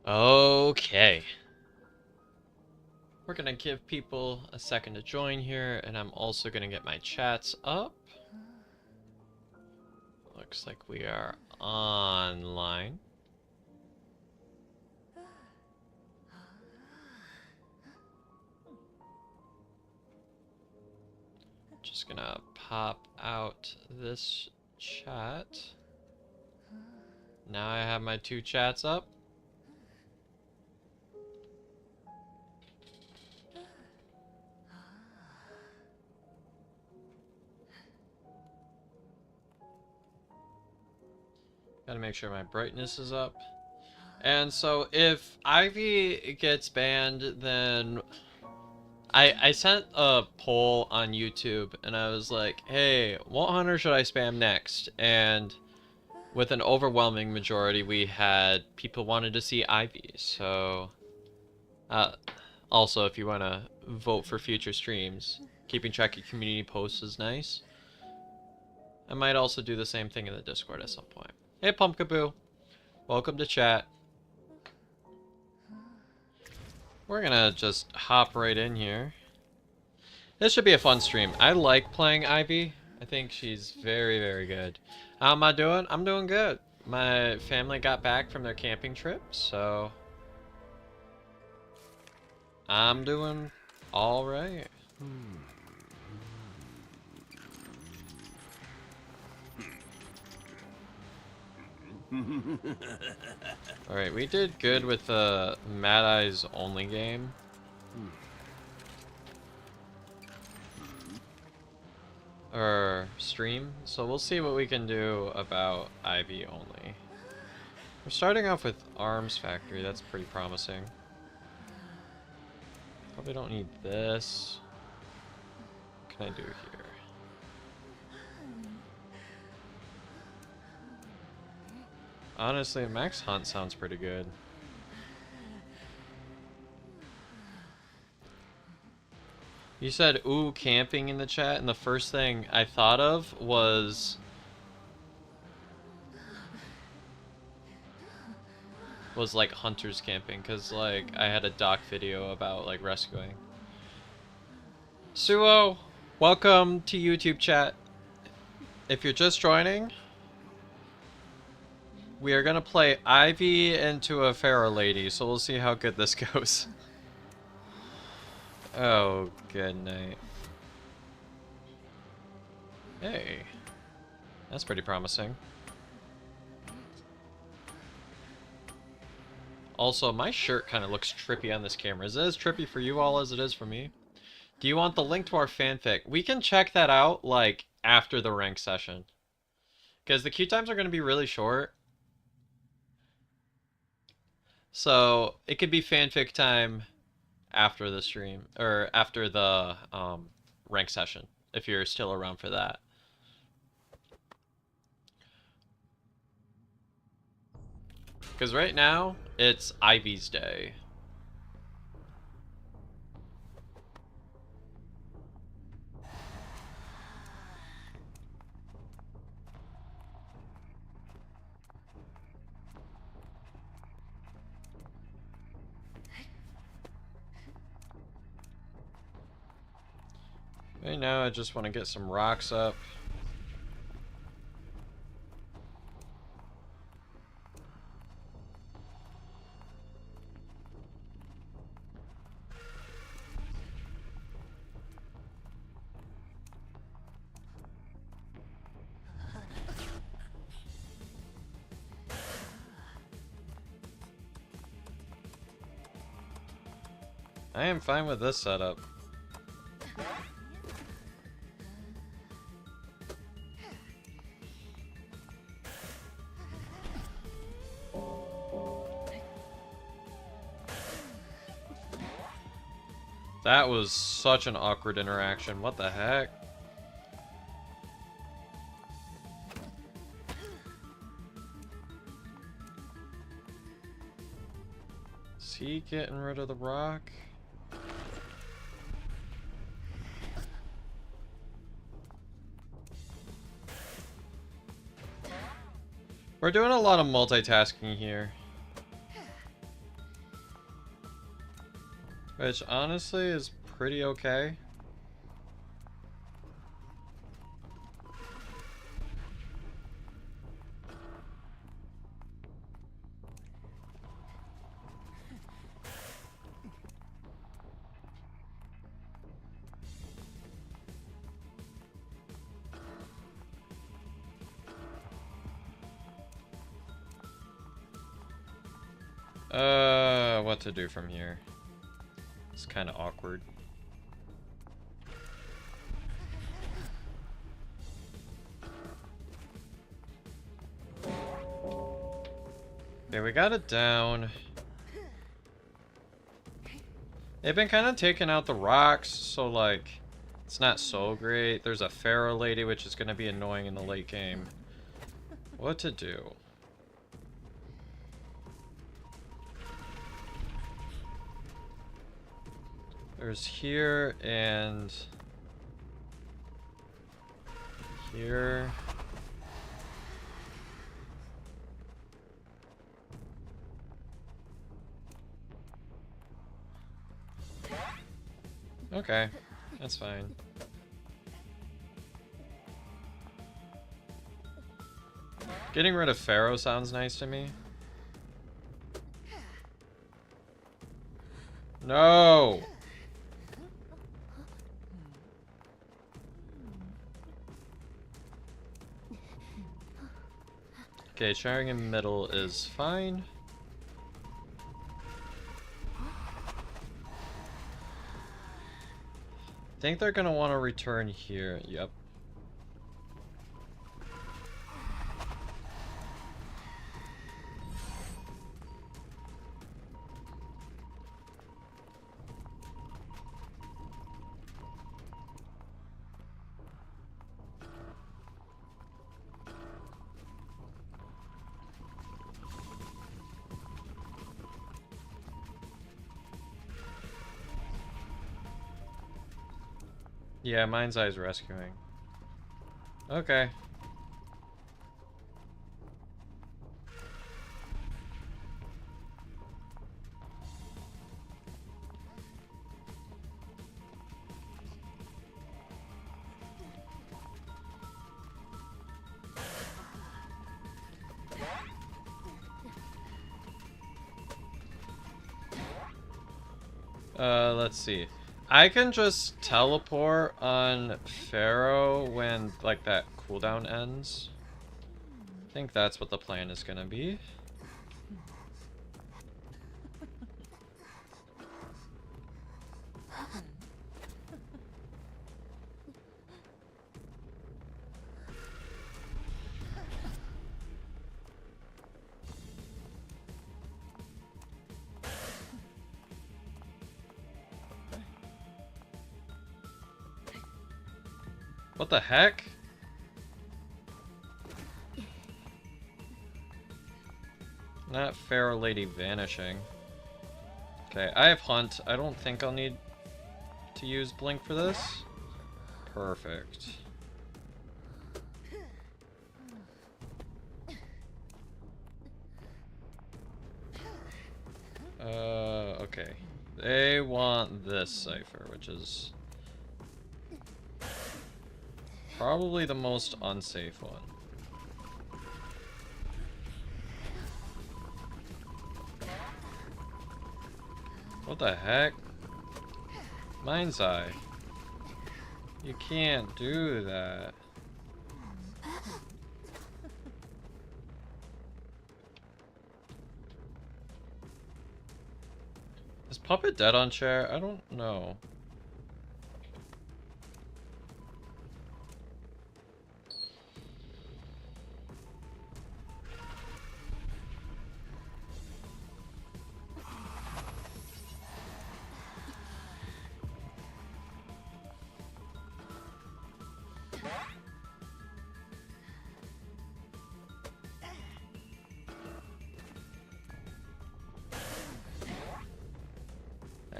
Okay. We're gonna give people a second to join here, and I'm also gonna get my chats up. Looks like we are online. Just gonna pop out this chat. Now I have my two chats up. Gotta make sure my brightness is up. And so if Ivy gets banned, then I sent a poll on YouTube and I was like, hey, what hunter should I spam next? And with an overwhelming majority, we had people wanted to see Ivy. So also, if you want to vote for future streams, keeping track of community posts is nice. I might also do the same thing in the Discord at some point. Hey, Pumpkaboo. Welcome to chat. We're gonna just hop right in here. This should be a fun stream. I like playing Ivy. I think she's very, very good. How am I doing? I'm doing good. My family got back from their camping trip, so I'm doing all right. Alright, we did good with the Mad Eyes only game. Or stream, so we'll see what we can do about Ivy only. We're starting off with Arms Factory, that's pretty promising. Probably don't need this. What can I do here? Honestly, Max Hunt sounds pretty good. You said, ooh, camping in the chat, and the first thing I thought of was like hunters camping, because like I had a doc video about like rescuing. Suo, welcome to YouTube chat. If you're just joining, we are gonna play Ivy into a Pharaoh Lady, so we'll see how good this goes. Oh, good night. Hey, that's pretty promising. Also, my shirt kind of looks trippy on this camera. Is it as trippy for you all as it is for me? Do you want the link to our fanfic? We can check that out, like, after the rank session. Because the queue times are going to be really short. So, it could be fanfic time after the stream, or after the rank session, if you're still around for that. Because right now, it's Ivy's day. Right now, I just want to get some rocks up. I am fine with this setup. That was such an awkward interaction. What the heck? Is he getting rid of the rock? We're doing a lot of multitasking here. Which honestly is pretty okay. What to do from here? It's kind of awkward. Okay, we got it down. They've been kind of taking out the rocks, so like, it's not so great. There's a Pharaoh lady, which is going to be annoying in the late game. What to do? There's here and here. Okay, that's fine. Getting rid of Pharaoh sounds nice to me. No! Okay, sharing in middle is fine. I think they're gonna want to return here. Yep. Yeah, Mind's Eye's rescuing. Okay. Let's see. I can just teleport on Pharaoh when, like, that cooldown ends. I think that's what the plan is gonna be. What the heck? Not Pharaoh Lady vanishing. Okay, I have Hunt. I don't think I'll need to use Blink for this. Perfect. Okay. They want this cipher, which is probably the most unsafe one. What the heck? Mind's Eye. You can't do that. Is Puppet dead on chair? I don't know.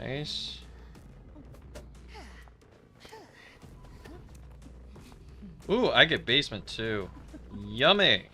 Nice. Ooh, I get basement too. Yummy.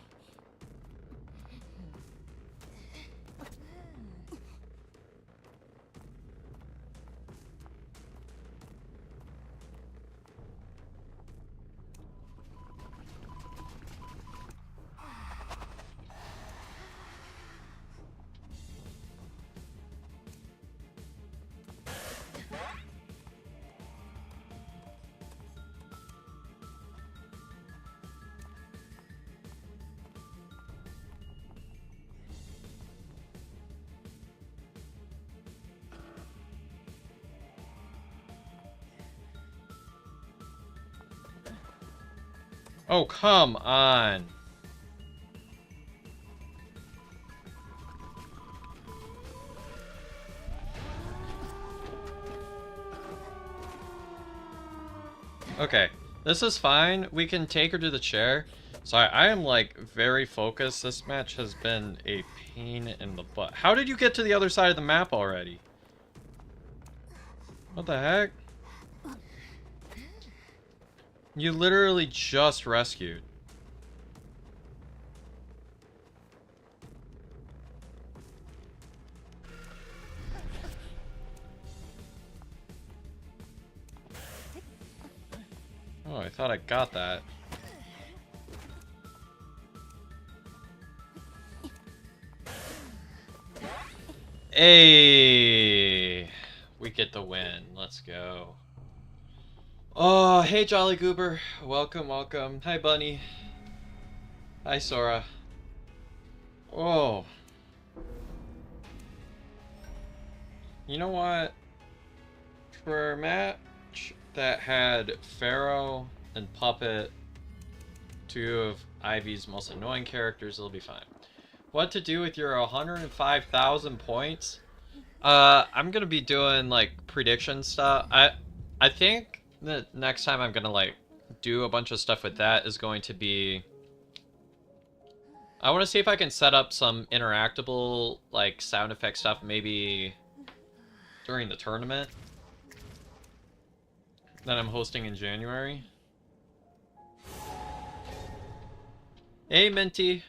Oh, come on. Okay, this is fine. We can take her to the chair. Sorry, I am like very focused. This match has been a pain in the butt. How did you get to the other side of the map already? What the heck? You literally just rescued. Oh, I thought I got that. Hey, we get the win. Let's go. Oh, hey Jolly Goober. Welcome, welcome. Hi Bunny. Hi Sora. Oh. You know what? For a match that had Pharaoh and Puppet, two of Ivy's most annoying characters, it'll be fine. What to do with your 105,000 points? I'm gonna be doing like prediction stuff. I think the next time I'm gonna like do a bunch of stuff with that is going to be. I want to see if I can set up some interactable like sound effect stuff maybe during the tournament that I'm hosting in January. Hey Minty,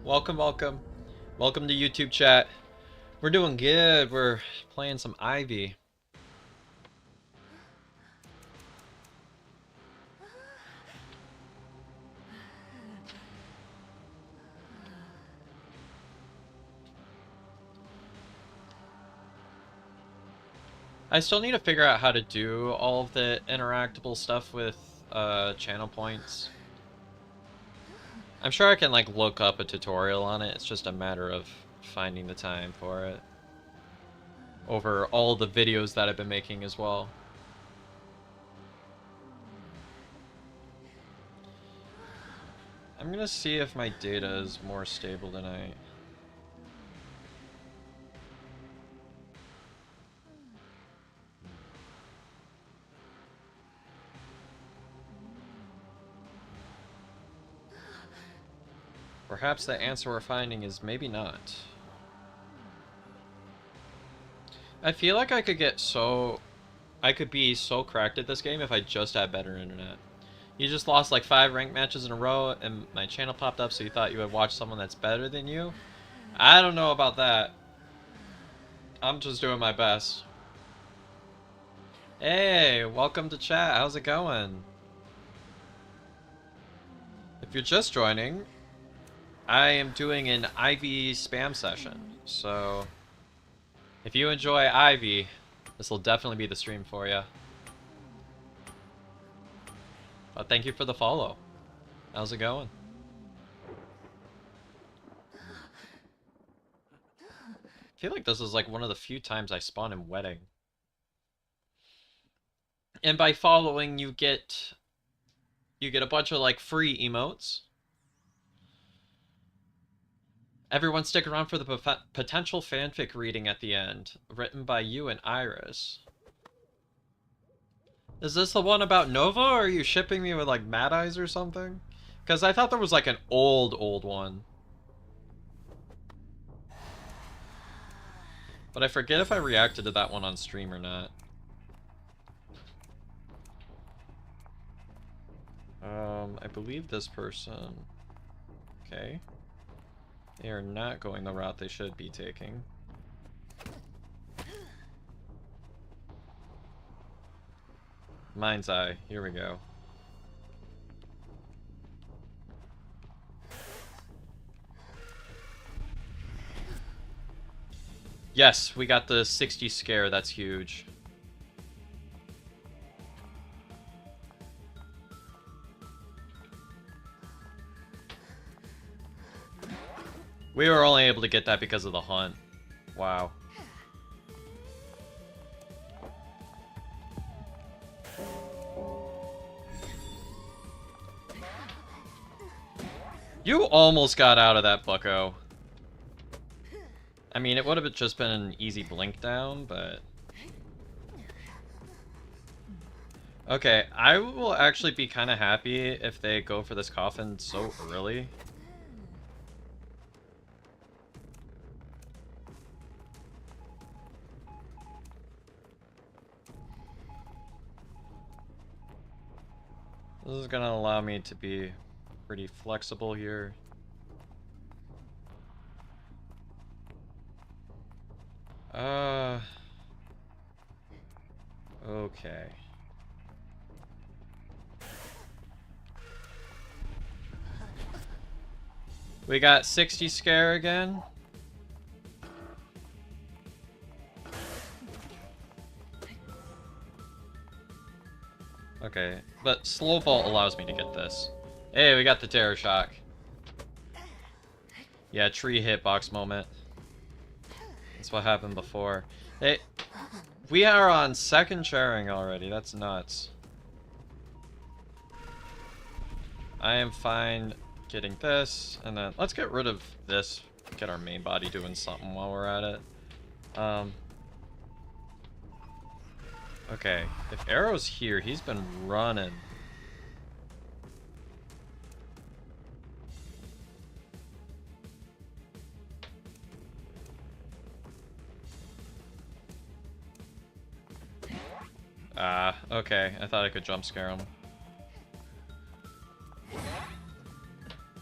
welcome, welcome, welcome to YouTube chat. We're doing good. We're playing some Ivy. I still need to figure out how to do all of the interactable stuff with channel points. I'm sure I can like look up a tutorial on it. It's just a matter of finding the time for it. Over all the videos that I've been making as well. I'm gonna see if my data is more stable tonight. Perhaps the answer we're finding is maybe not. I feel like I could get so... I could be so cracked at this game if I just had better internet. You just lost like 5 ranked matches in a row and my channel popped up so you thought you would watch someone that's better than you? I don't know about that. I'm just doing my best. Hey, welcome to chat. How's it going? If you're just joining, I am doing an Ivy spam session. So, if you enjoy Ivy, this will definitely be the stream for you. But thank you for the follow. How's it going? I feel like this is like one of the few times I spawn in Wedding. And by following, you get a bunch of like free emotes. Everyone stick around for the potential fanfic reading at the end, written by you and Iris. Is this the one about Nova, or are you shipping me with like Mad Eyes or something? Because I thought there was like an old one. But I forget if I reacted to that one on stream or not. I believe this person... Okay. They are not going the route they should be taking. Mind's Eye. Here we go. Yes, we got the 60 scare. That's huge. We were only able to get that because of the hunt. Wow. You almost got out of that, bucko. I mean, it would have just been an easy blink down, but... Okay, I will actually be kind of happy if they go for this coffin so early. This is gonna allow me to be pretty flexible here. Okay. We got 60 scare again. Okay, but slow vault allows me to get this. Hey, we got the terror shock. Yeah, tree hitbox moment. That's what happened before. Hey, we are on second sharing already. That's nuts. I am fine getting this, and then let's get rid of this. Get our main body doing something while we're at it. Okay, if Arrow's here, he's been running. Okay. I thought I could jump scare him.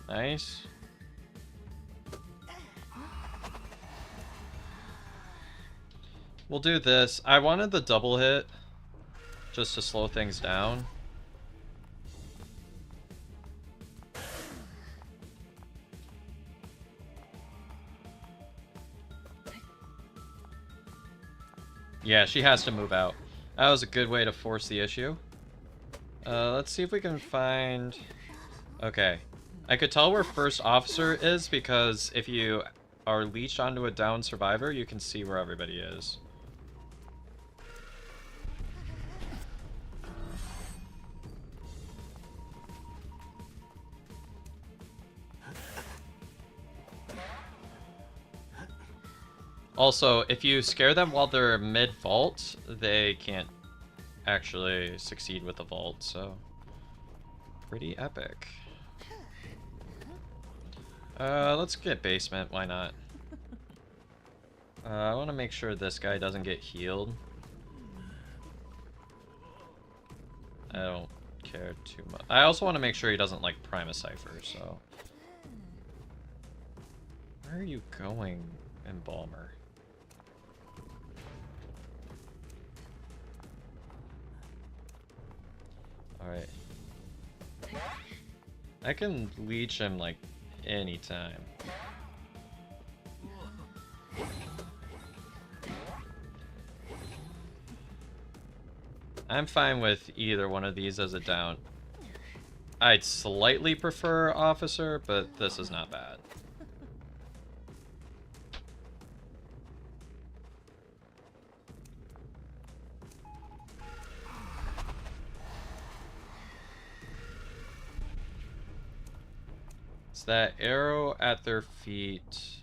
Nice. We'll do this. I wanted the double hit just to slow things down. Yeah, she has to move out. That was a good way to force the issue. Let's see if we can find... Okay. I could tell where first officer is because if you are leashed onto a downed survivor, you can see where everybody is. Also, if you scare them while they're mid-vault, they can't actually succeed with the vault, so... Pretty epic. Let's get basement, why not? I want to make sure this guy doesn't get healed. I don't care too much. I also want to make sure he doesn't, like, prime a cipher, so... Where are you going, Embalmer? Alright. I can leech him, like, anytime. I'm fine with either one of these as a down. I'd slightly prefer officer, but this is not bad. It's that arrow at their feet.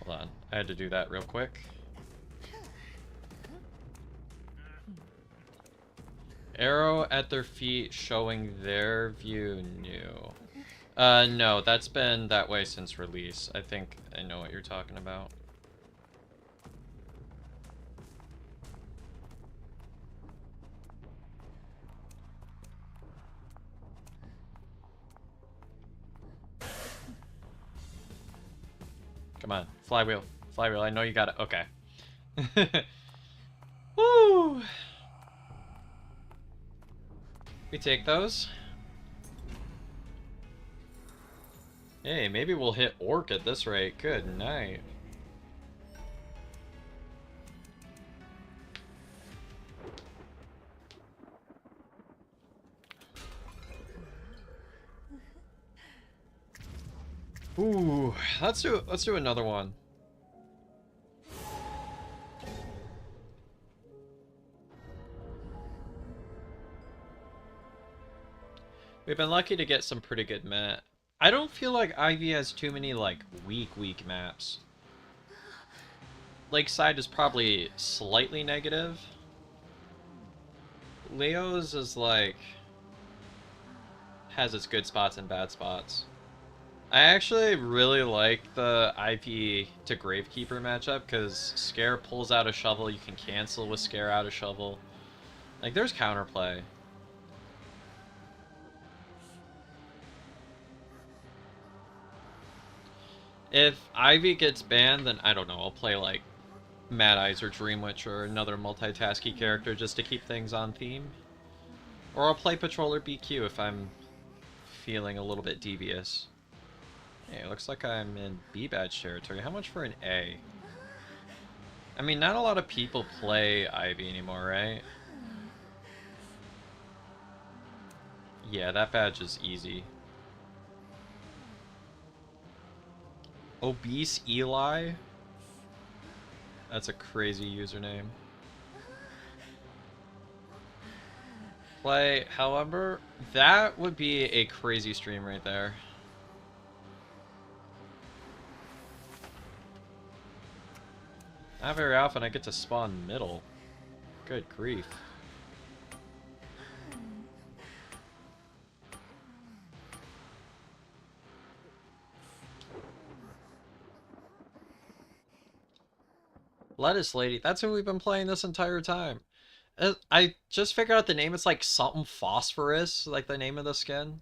Hold on, I had to do that real quick. Arrow at their feet showing their view new. No, that's been that way since release. I think I know what you're talking about. Come on, flywheel. Flywheel, I know you got it. Okay. Woo! We take those. Hey, maybe we'll hit Orc at this rate. Good night. Ooh, let's do another one. We've been lucky to get some pretty good map. I don't feel like Ivy has too many, like, weak maps. Lakeside is probably slightly negative. Leo's is, like, has its good spots and bad spots. I actually really like the Ivy to Gravekeeper matchup, because Scare pulls out a shovel, you can cancel with Scare out a shovel. Like, there's counterplay. If Ivy gets banned, then I don't know, I'll play like Mad Eyes or Dream Witch or another multitasky character just to keep things on theme. Or I'll play Patroller BQ if I'm feeling a little bit devious. Hey, it looks like I'm in B badge territory. How much for an A? I mean, not a lot of people play Ivy anymore, right? Yeah, that badge is easy. Obese Eli? That's a crazy username. Play, however, that would be a crazy stream right there. Not very often I get to spawn middle. Good grief. Lettuce Lady, that's who we've been playing this entire time. I just figured out the name, it's like something phosphorus, like the name of the skin.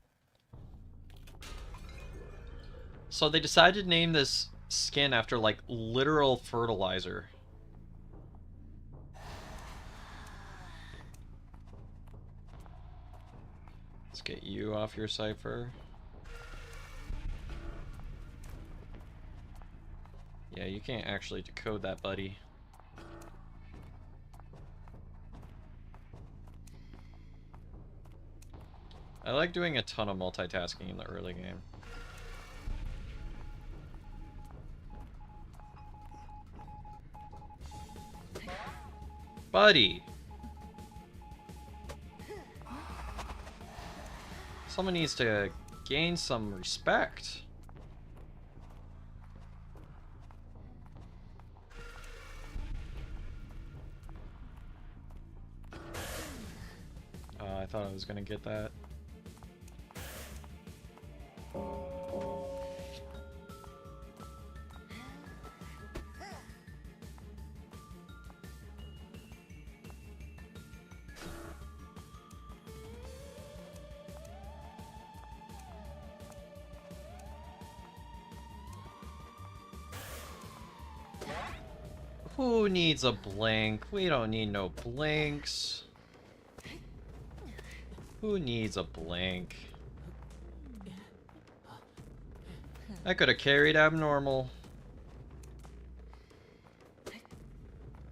So they decided to name this skin after like literal fertilizer. Let's get you off your cipher. Yeah, you can't actually decode that, buddy. I like doing a ton of multitasking in the early game. Buddy! Someone needs to gain some respect. I thought I was gonna get that. Who needs a blink? We don't need no blinks. Who needs a blink? I could have carried abnormal.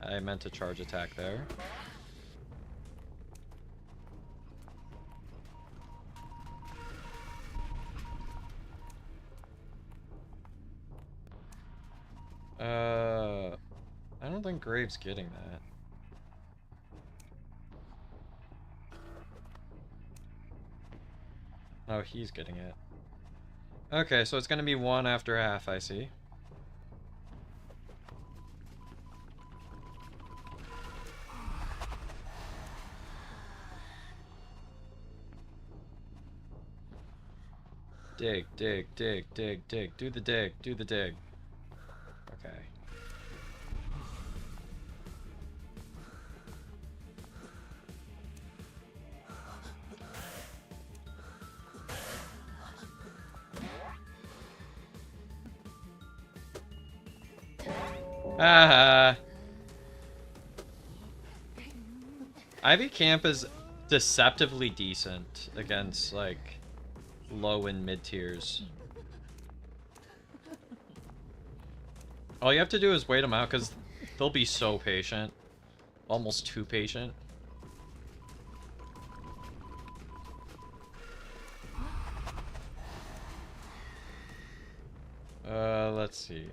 I meant to charge attack there. I don't think Graves getting that. Oh, he's getting it. Okay, so it's gonna be one after half, I see. Dig, dig, dig, dig, dig. Do the dig, do the dig. Okay. Ah. Ivy Camp is deceptively decent against, like, low and mid tiers. All you have to do is wait them out, because they'll be so patient. Almost too patient. Let's see.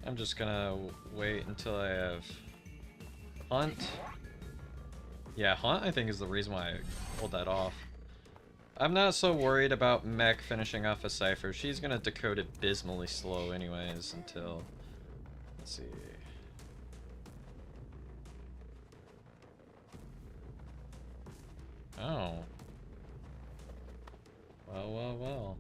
I'm just gonna wait until I have Hunt. Yeah, Hunt I think is the reason why I pulled that off. I'm not so worried about Mech finishing off a Cypher. She's gonna decode abysmally slow anyways until... Let's see... Oh. Well, well, well.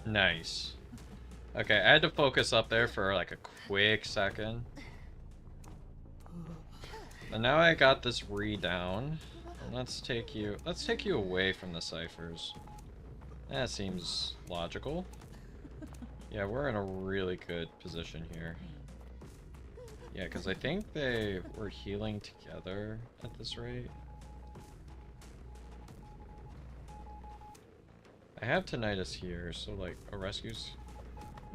Nice. Okay, I had to focus up there for like a quick second. And now I got this down. Let's take you away from the ciphers. That seems logical. Yeah, we're in a really good position here. Yeah, because I think they were healing together at this rate. I have Tinnitus here, so like a rescue's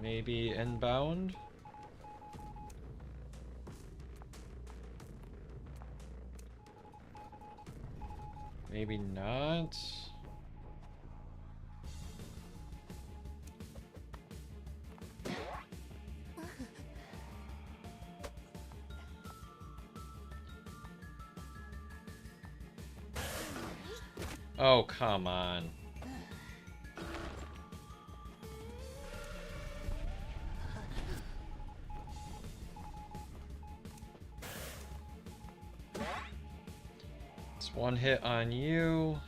maybe inbound. Maybe not. Oh, come on. It's one hit on you.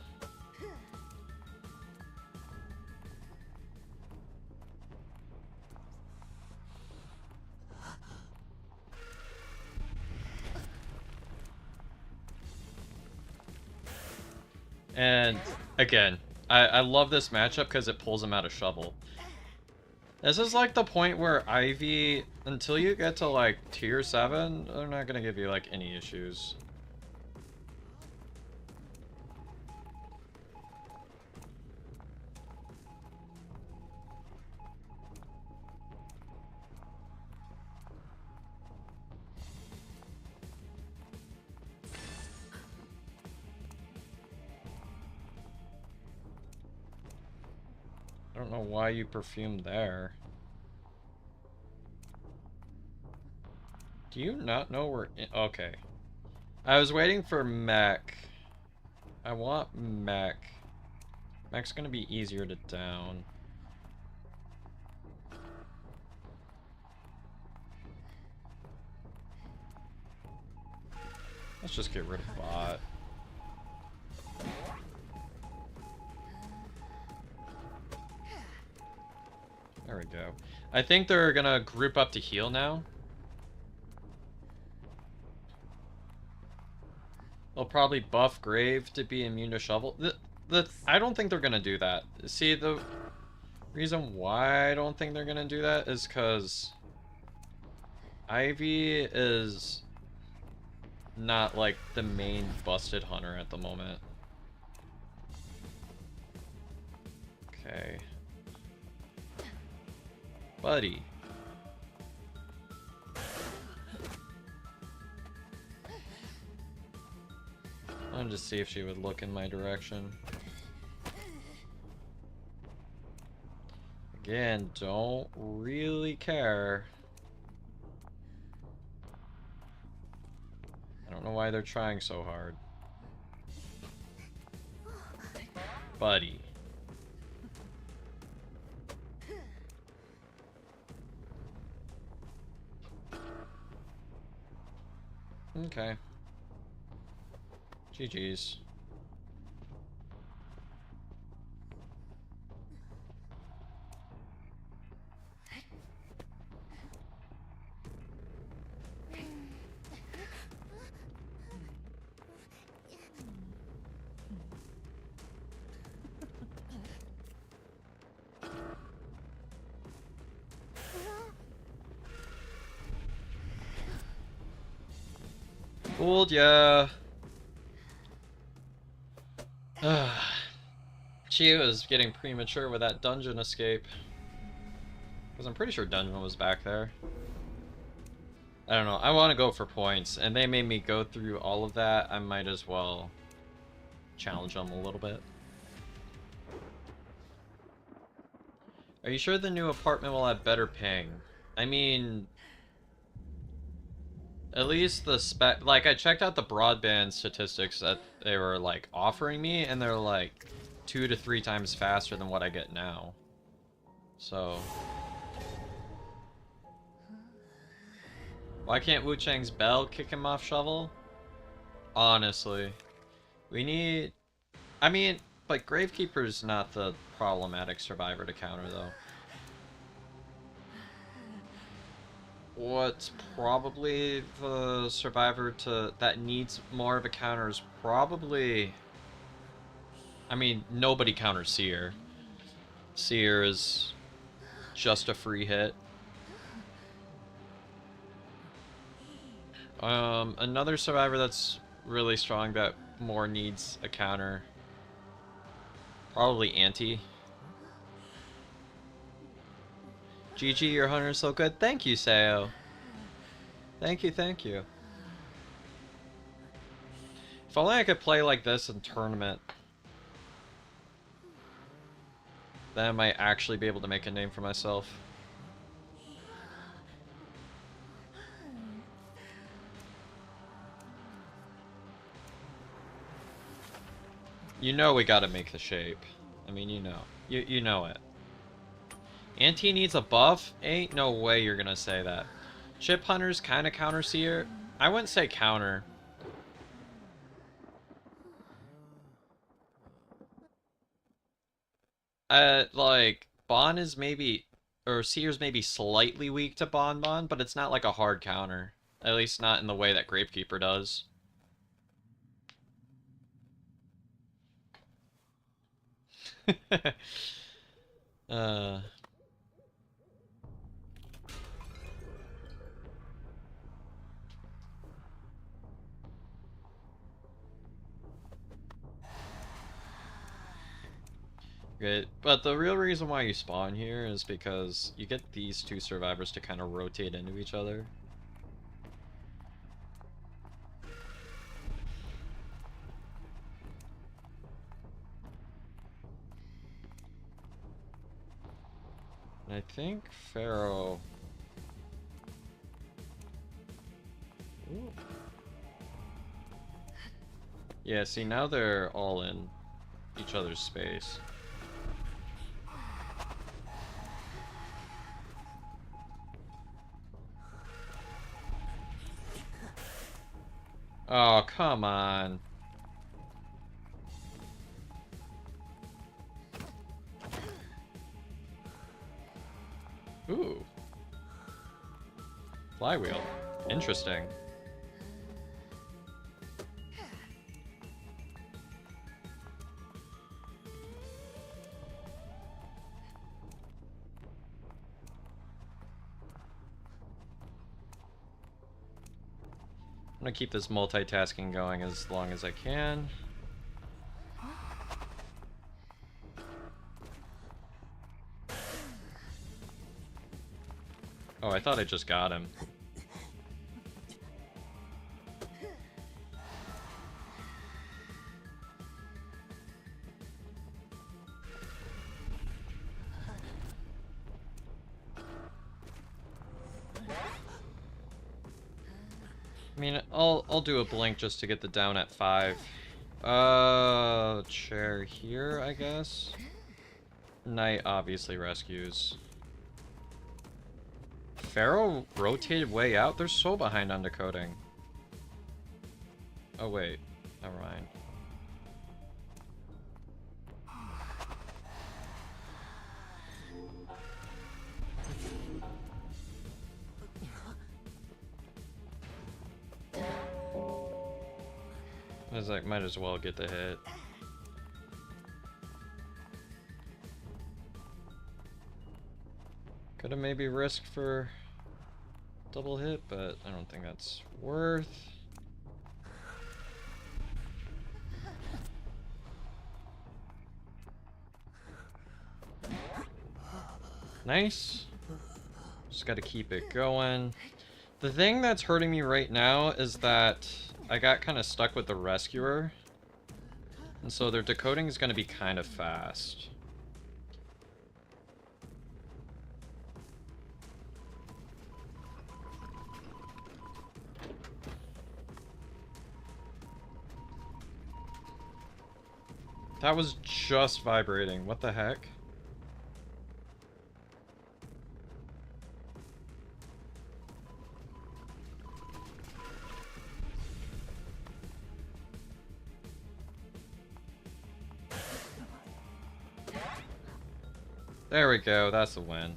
And again, I love this matchup because it pulls him out of shovel. This is like the point where Ivy, until you get to like tier 7, they're not gonna give you like any issues. I don't know why you perfumed there. Do you not know we're in? Okay. I was waiting for Mech. I want Mech. Mech's gonna be easier to down. Let's just get rid of Bot. There we go. I think they're gonna group up to heal now. They'll probably buff Grave to be immune to shovel. I don't think they're gonna do that. See, the reason why I don't think they're gonna do that is because Ivy is not like the main busted hunter at the moment. Okay. Buddy. I wanted to see if she would look in my direction. Again, don't really care. I don't know why they're trying so hard. Buddy. Okay. GG's. Fooled ya. She was getting premature with that dungeon escape. Because I'm pretty sure dungeon was back there. I don't know. I want to go for points, and they made me go through all of that. I might as well challenge them a little bit. Are you sure the new apartment will have better ping? I mean, at least the spec... Like, I checked out the broadband statistics that they were, like, offering me, and they're, like, 2 to 3 times faster than what I get now. So... Why can't Wu Chang's bell kick him off Shovel? Honestly. We need... I mean, but Gravekeeper's not the problematic survivor to counter, though. What's probably the survivor that needs more of a counter is probably... I mean, nobody counters Seer. Seer is just a free hit. Another survivor that's really strong that more needs a counter. Probably Anti. GG, your hunter's so good. Thank you, Sayo. Thank you, thank you. If only I could play like this in tournament. Then I might actually be able to make a name for myself. You know we gotta make the shape. I mean, you know. You know it. Anti needs a buff? Ain't no way you're gonna say that. Chip Hunters kinda counter Seer. I wouldn't say counter. Like, Bon is maybe... Or Seer's maybe slightly weak to Bon, but it's not like a hard counter. At least not in the way that Gravekeeper does. Good. But the real reason why you spawn here is because you get these two survivors to kind of rotate into each other. And I think Pharaoh... Ooh. Yeah, see, now they're all in each other's space. Oh, come on. Ooh. Flywheel. Interesting. I'm gonna keep this multitasking going as long as I can. Oh, I thought I just got him. I mean, I'll do a blink just to get the down at 5. Chair here, I guess. Knight obviously rescues. Pharaoh rotated way out? They're so behind on decoding. Oh wait, never mind. I was like, might as well get the hit. Could have maybe risked for double hit, but I don't think that's worth. Nice. Just gotta keep it going. The thing that's hurting me right now is that I got kind of stuck with the Rescuer. And so their decoding is gonna be kind of fast. That was just vibrating. What the heck? There we go. That's a win.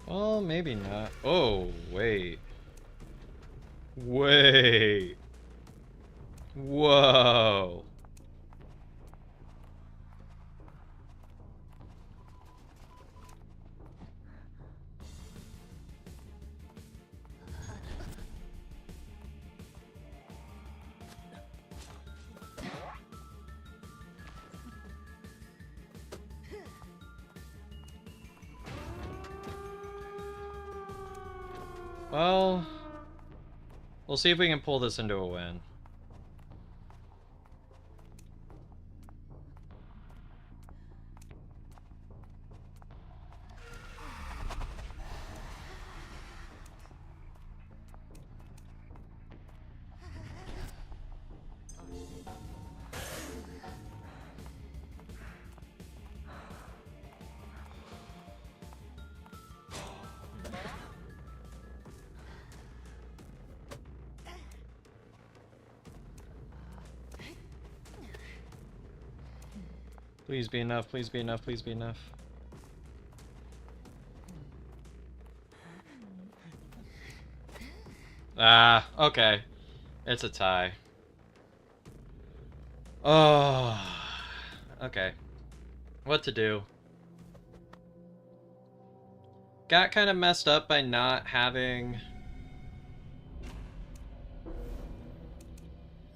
Well, maybe not. Oh, wait. Wait. Whoa. Well, we'll see if we can pull this into a win. Please be enough, please be enough, please be enough. Ah, okay. It's a tie. Oh, okay. What to do? Got kind of messed up by not having...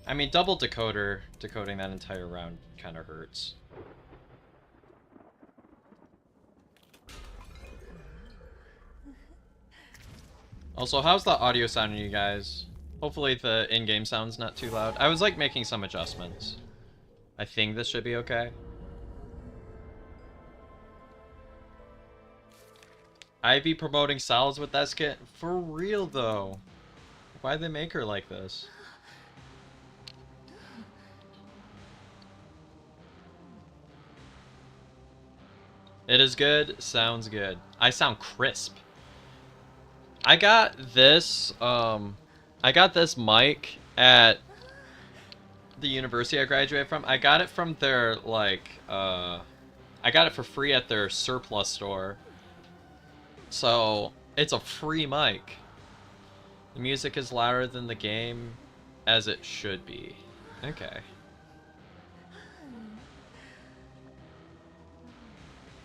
I mean, double decoder, decoding that entire round kind of hurts. Also, how's the audio sounding, you guys? Hopefully the in-game sound's not too loud. I was like making some adjustments. I think this should be okay. Ivy promoting salads with that skin? For real though. Why'd they make her like this? It is good, sounds good. I sound crisp. I got this mic at the university I graduated from. I got it from their, like, I got it for free at their surplus store. So, it's a free mic. The music is louder than the game, as it should be. Okay.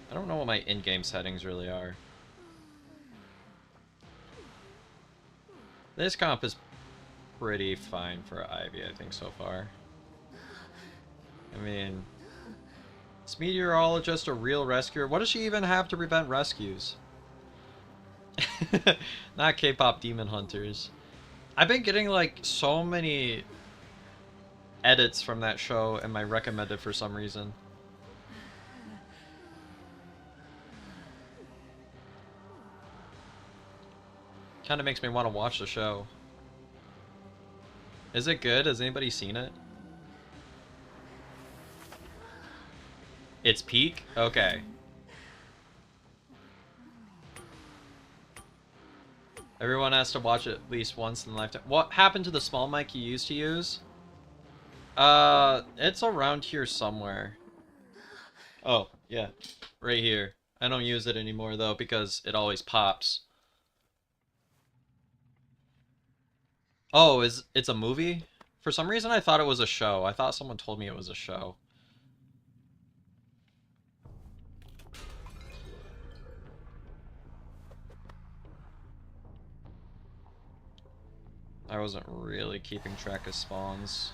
I don't know what my in-game settings really are. This comp is pretty fine for Ivy, I think, so far. I mean, is Meteorologist a real rescuer? What does she even have to prevent rescues? Not K-pop demon hunters. I've been getting, like, so many edits from that show in my recommended for some reason. Kind of makes me want to watch the show. Is it good? Has anybody seen it? It's peak? Okay. Everyone has to watch it at least once in a lifetime. What happened to the small mic you used to use? It's around here somewhere. Oh, yeah. Right here. I don't use it anymore, though, because it always pops. Oh, it's a movie? For some reason I thought it was a show. I thought someone told me it was a show. I wasn't really keeping track of spawns.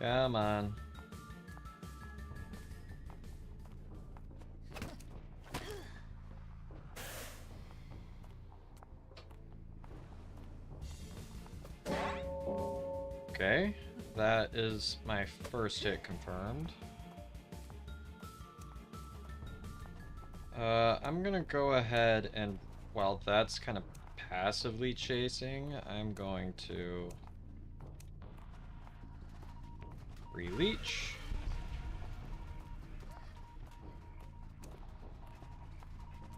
Come on. Okay, that is my first hit confirmed. I'm gonna go ahead and, while that's kind of passively chasing, I'm going to re-leech. I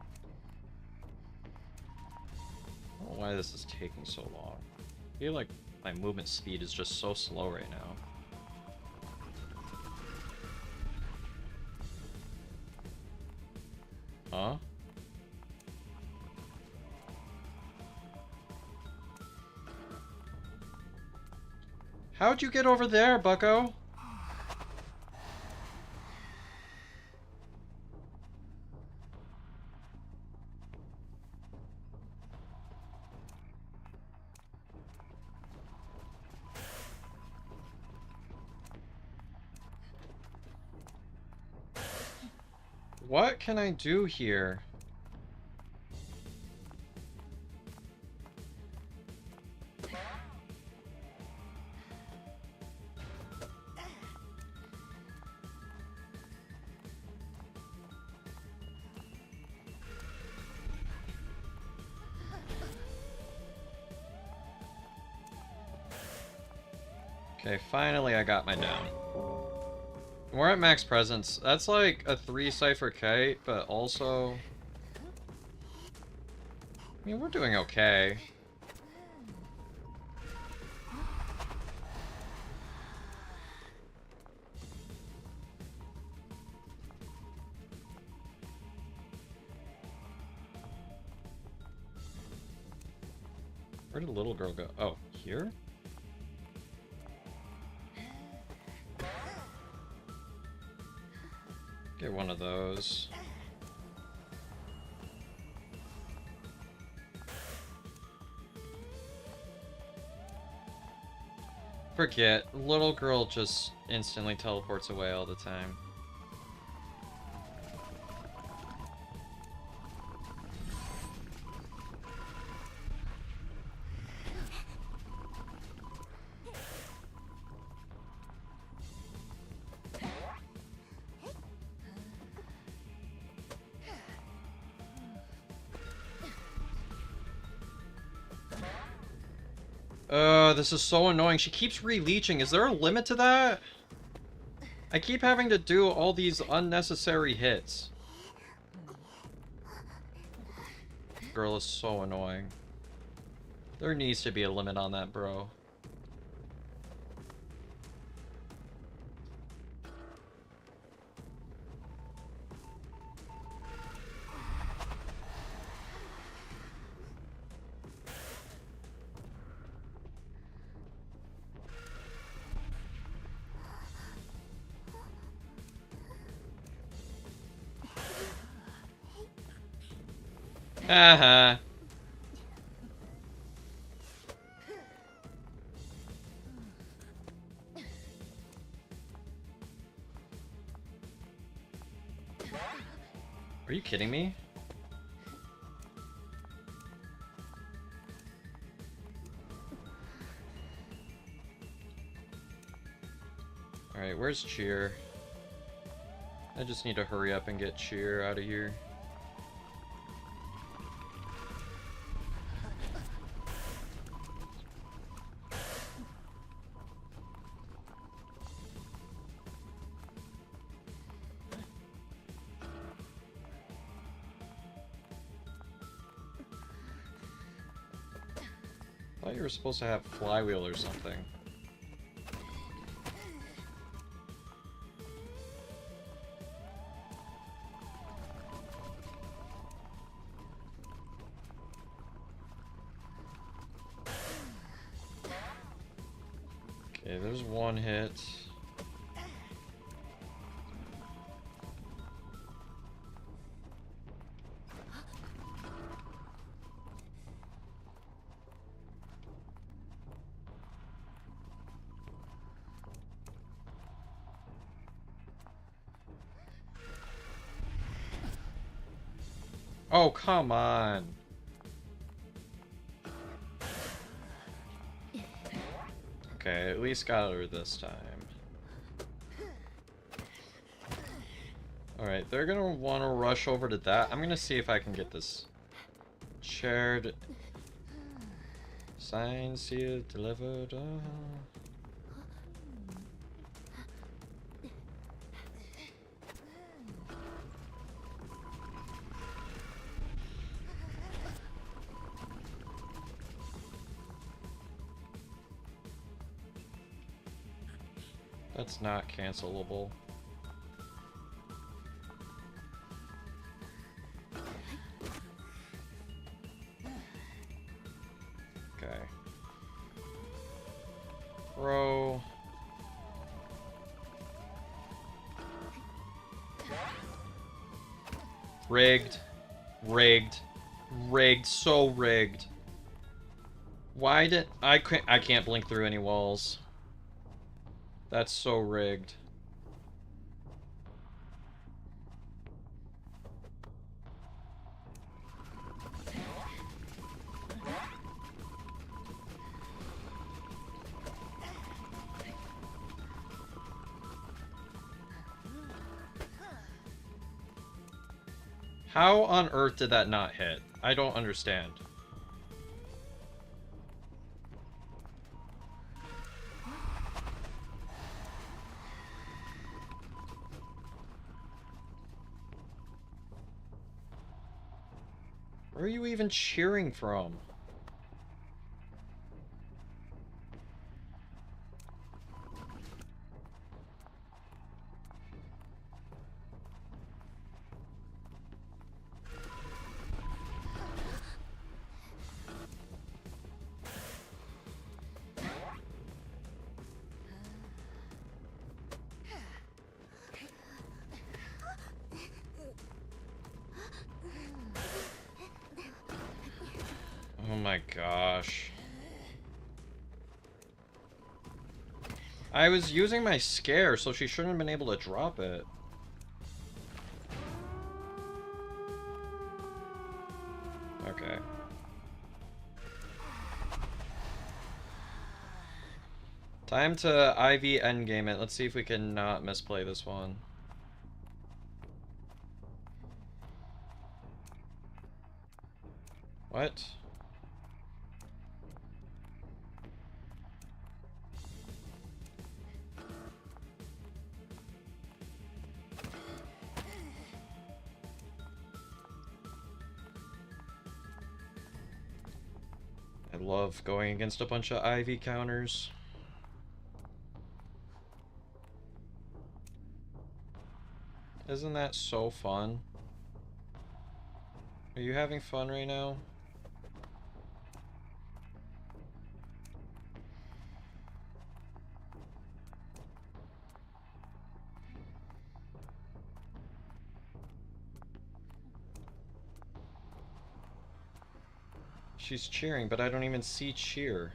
don't know why this is taking so long. I feel like my movement speed is just so slow right now. Huh? How'd you get over there, bucko? What can I do here? Okay, finally I got my down. We're at max presence. That's like a 3 cipher kite, but also... I mean, we're doing okay. Where did the little girl go? Oh, here? Get one of those. Forget. Little girl just instantly teleports away all the time. This is so annoying. She keeps re-leeching. Is there a limit to that? I keep having to do all these unnecessary hits. Girl is so annoying. There needs to be a limit on that, bro. Haha. Are you kidding me? Alright, where's Cheer? I just need to hurry up and get Cheer out of here. I thought you were supposed to have flywheel or something. Okay, there's one hit. Oh, come on. Okay, at least got her this time. Alright, they're gonna want to rush over to that. I'm gonna see if I can get this shared. Signed, sealed, delivered. That's not cancelable. Okay. Throw. Rigged. Rigged. Rigged. So rigged. Why did I can't blink through any walls. That's so rigged. How on earth did that not hit? I don't understand. Where are you even cheering from? Oh my gosh. I was using my scare, so she shouldn't have been able to drop it. Okay. Time to IV endgame it. Let's see if we can not misplay this one. What? I love going against a bunch of IV counters. Isn't that so fun? Are you having fun right now? She's cheering, but I don't even see cheer.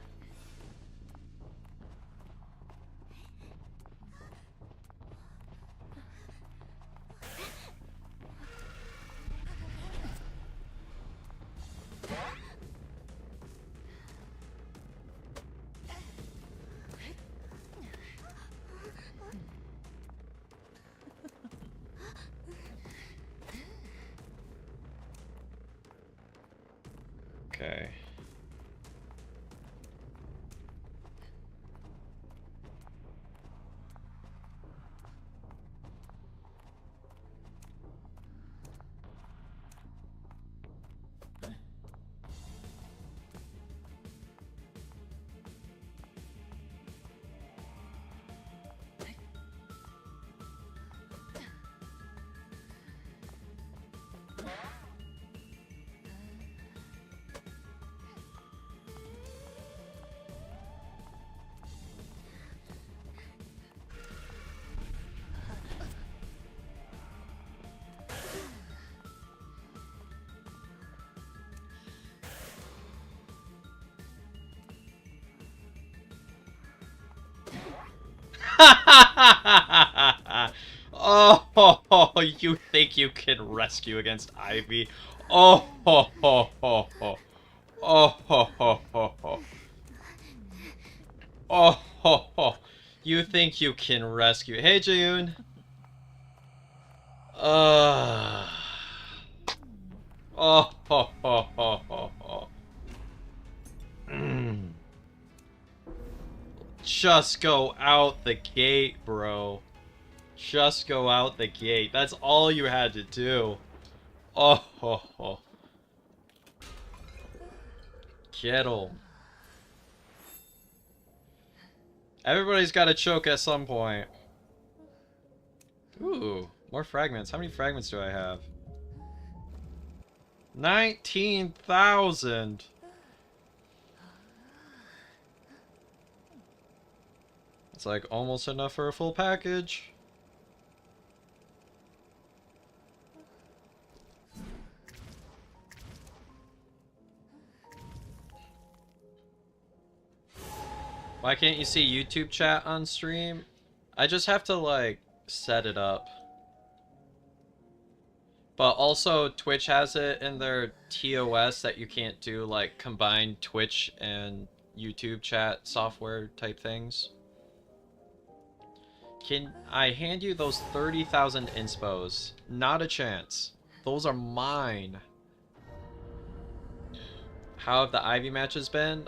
Okay. Oh, you think you can rescue against Ivy? Oh, ho, ho, ho, ho. Oh, ho, ho, ho, ho. Oh, ho, ho. You think you can rescue? Hey, June. Uh. Oh, ho, ho, ho, ho, ho. Mm. Just go out the gate, bro. Just go out the gate. That's all you had to do. Oh, ho, ho. Kettle. Everybody's got to choke at some point. Ooh, more fragments. How many fragments do I have? 19,000. It's like almost enough for a full package. Why can't you see YouTube chat on stream? I just have to, like, set it up. But also, Twitch has it in their TOS that you can't do, like, combined Twitch and YouTube chat software type things. Can I hand you those 30,000 inspos? Not a chance. Those are mine. How have the Ivy matches been?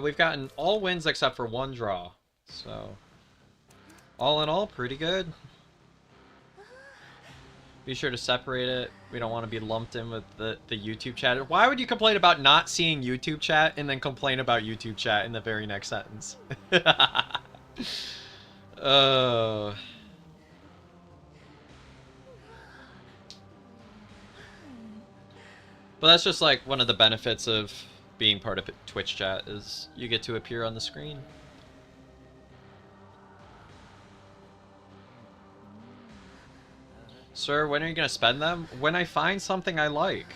We've gotten all wins except for one draw. So, all in all, pretty good. Be sure to separate it. We don't want to be lumped in with the YouTube chat. Why would you complain about not seeing YouTube chat and then complain about YouTube chat in the very next sentence? Oh. But that's just like one of the benefits of being part of Twitch chat is you get to appear on the screen. Sir, when are you going to spend them? When I find something I like.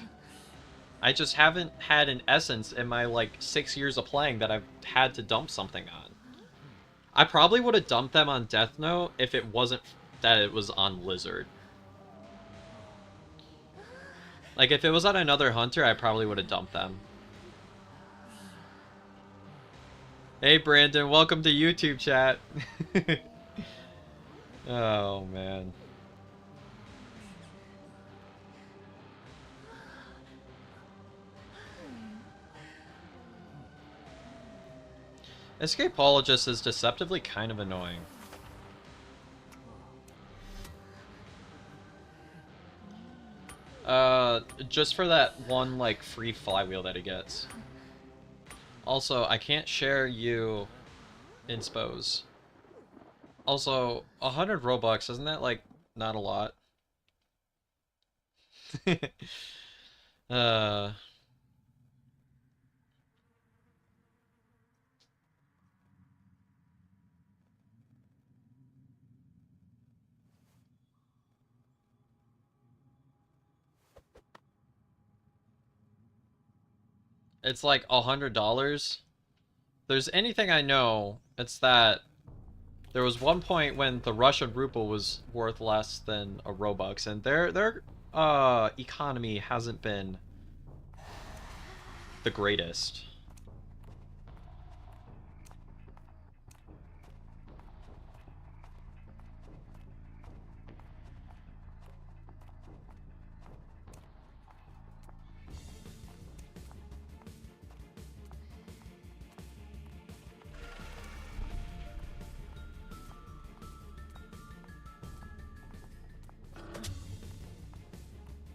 I just haven't had an essence in my, like, 6 years of playing that I've had to dump something on. I probably would have dumped them on Death Note if it wasn't that it was on Lizard. Like, if it was on another Hunter, I probably would have dumped them. Hey, Brandon, welcome to YouTube chat. Oh, man. Escapologist is deceptively kind of annoying. Just for that one, like, free flywheel that he gets. Also, I can't share you inspos. Also, 100 Robux, isn't that, like, not a lot? uh... It's like $100. There's anything I know, it's that there was one point when the Russian ruble was worth less than a Robux, and their economy hasn't been the greatest.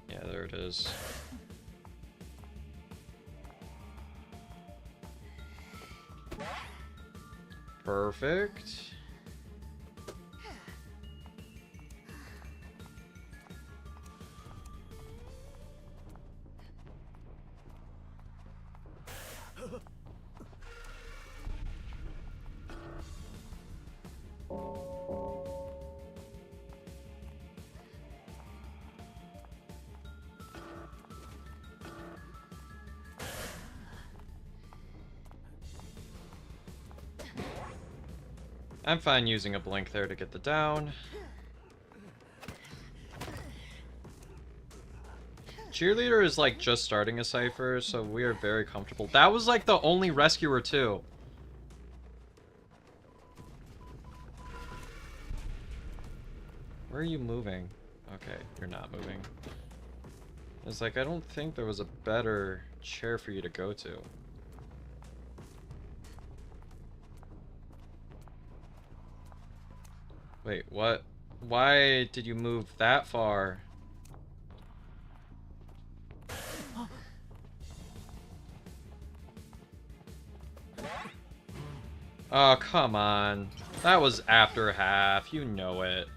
Yeah, there it is. Perfect. I'm fine using a blink there to get the down. Cheerleader is like just starting a cipher, so we are very comfortable. That was like the only rescuer too. Where are you moving? Okay, you're not moving. It's like, I don't think there was a better chair for you to go to. Wait, what? Why did you move that far? Oh, come on. That was after half. You know it.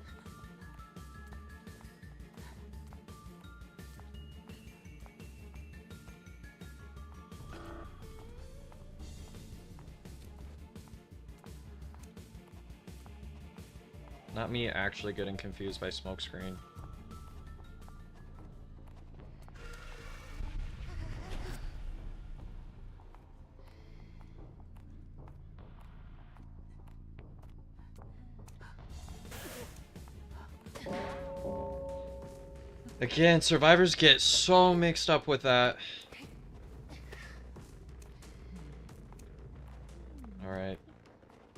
Not me actually getting confused by smokescreen. Again, survivors get so mixed up with that. Alright.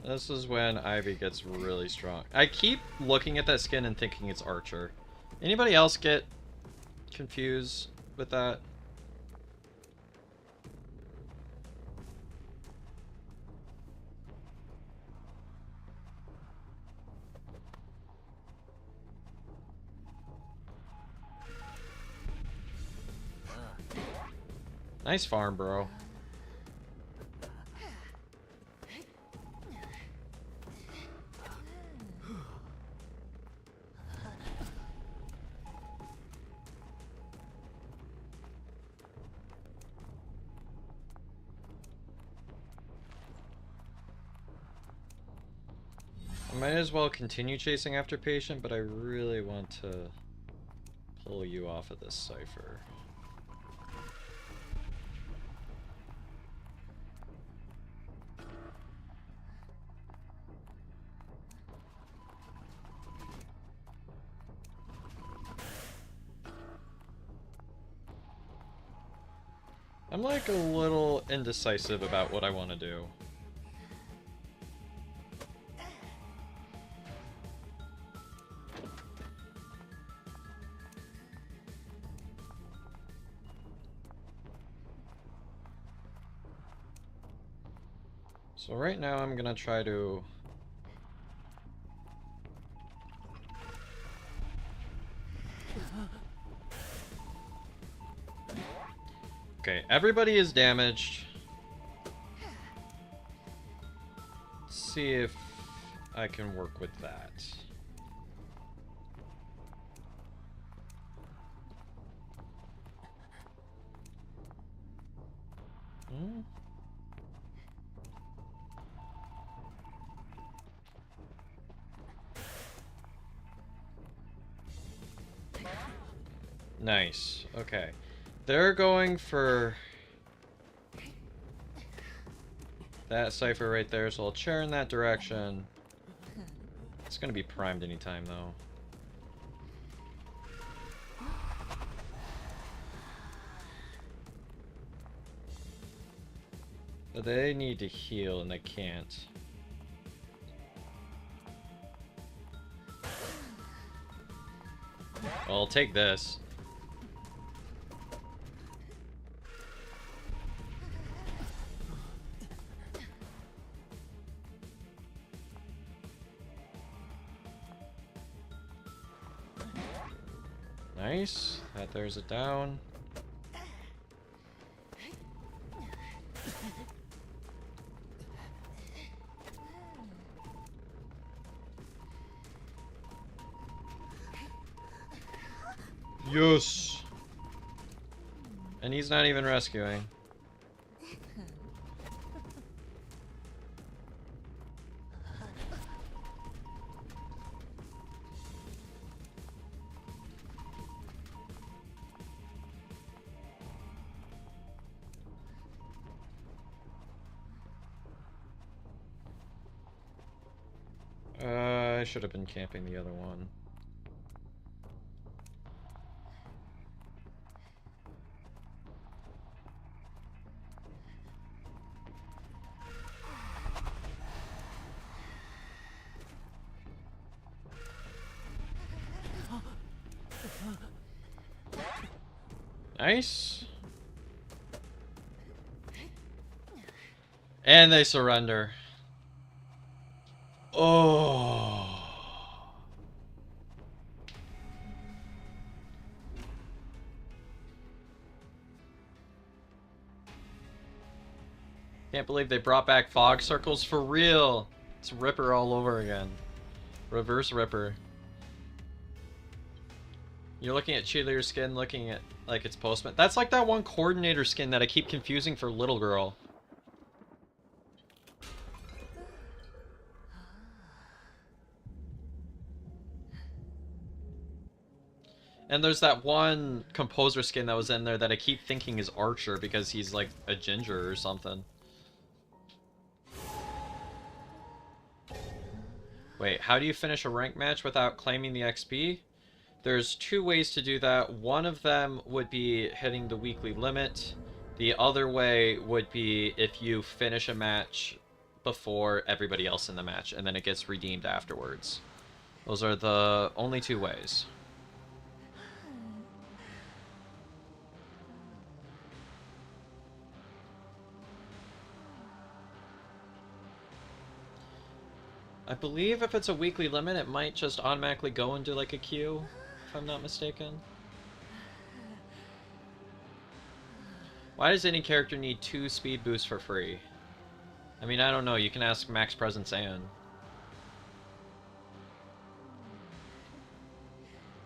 This is when Ivy gets really strong. I keep looking at that skin and thinking it's Archer. Anybody else get confused with that? Nice farm, bro. I might as well continue chasing after Patient, but I really want to pull you off of this cipher. I'm like a little indecisive about what I want to do. So right now I'm gonna try to... Okay, everybody is damaged. Let's see if I can work with that. Hmm? Nice. Okay. They're going for that cipher right there, so I'll chair in that direction. It's gonna be primed anytime, though. But they need to heal, and they can't. Well, I'll take this. Nice. That there's it down. Yes. And he's not even rescuing. should have been camping the other one. Nice. And they surrender. Oh. Can't believe they brought back fog circles for real. It's Ripper all over again. Reverse Ripper. You're looking at cheerleader skin, looking at like its postman. That's like that one coordinator skin that I keep confusing for little girl. And there's that one composer skin that was in there that I keep thinking is Archer because he's like a ginger or something. Wait, how do you finish a rank match without claiming the XP? There's two ways to do that. One of them would be hitting the weekly limit. The other way would be if you finish a match before everybody else in the match, and then it gets redeemed afterwards. Those are the only two ways. I believe if it's a weekly limit, it might just automatically go into like a queue, if I'm not mistaken. Why does any character need 2 speed boosts for free? I mean, I don't know. You can ask Max Presence Ann.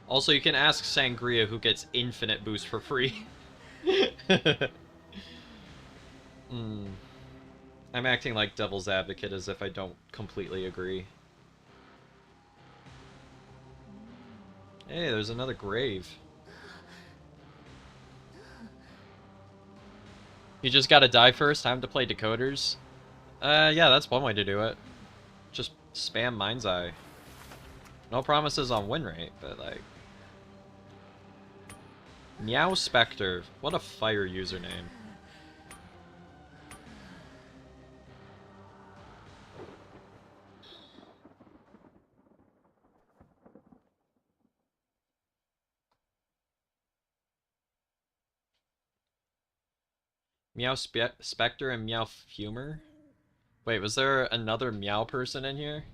Also, you can ask Sangria, who gets infinite boost for free. I'm acting like devil's advocate as if I don't completely agree. Hey, there's another grave. You just gotta die first, time to play decoders? Yeah, that's one way to do it. Just spam Mind's Eye. No promises on win rate, but like... Meow Spectre. What a fire username. Meow Spectre and Meow Fumer? Wait, was there another Meow person in here?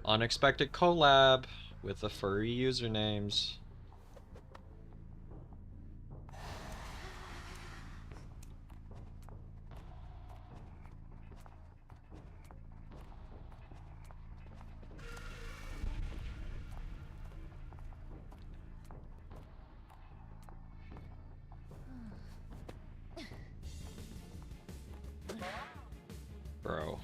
Unexpected collab with the furry usernames. Bro.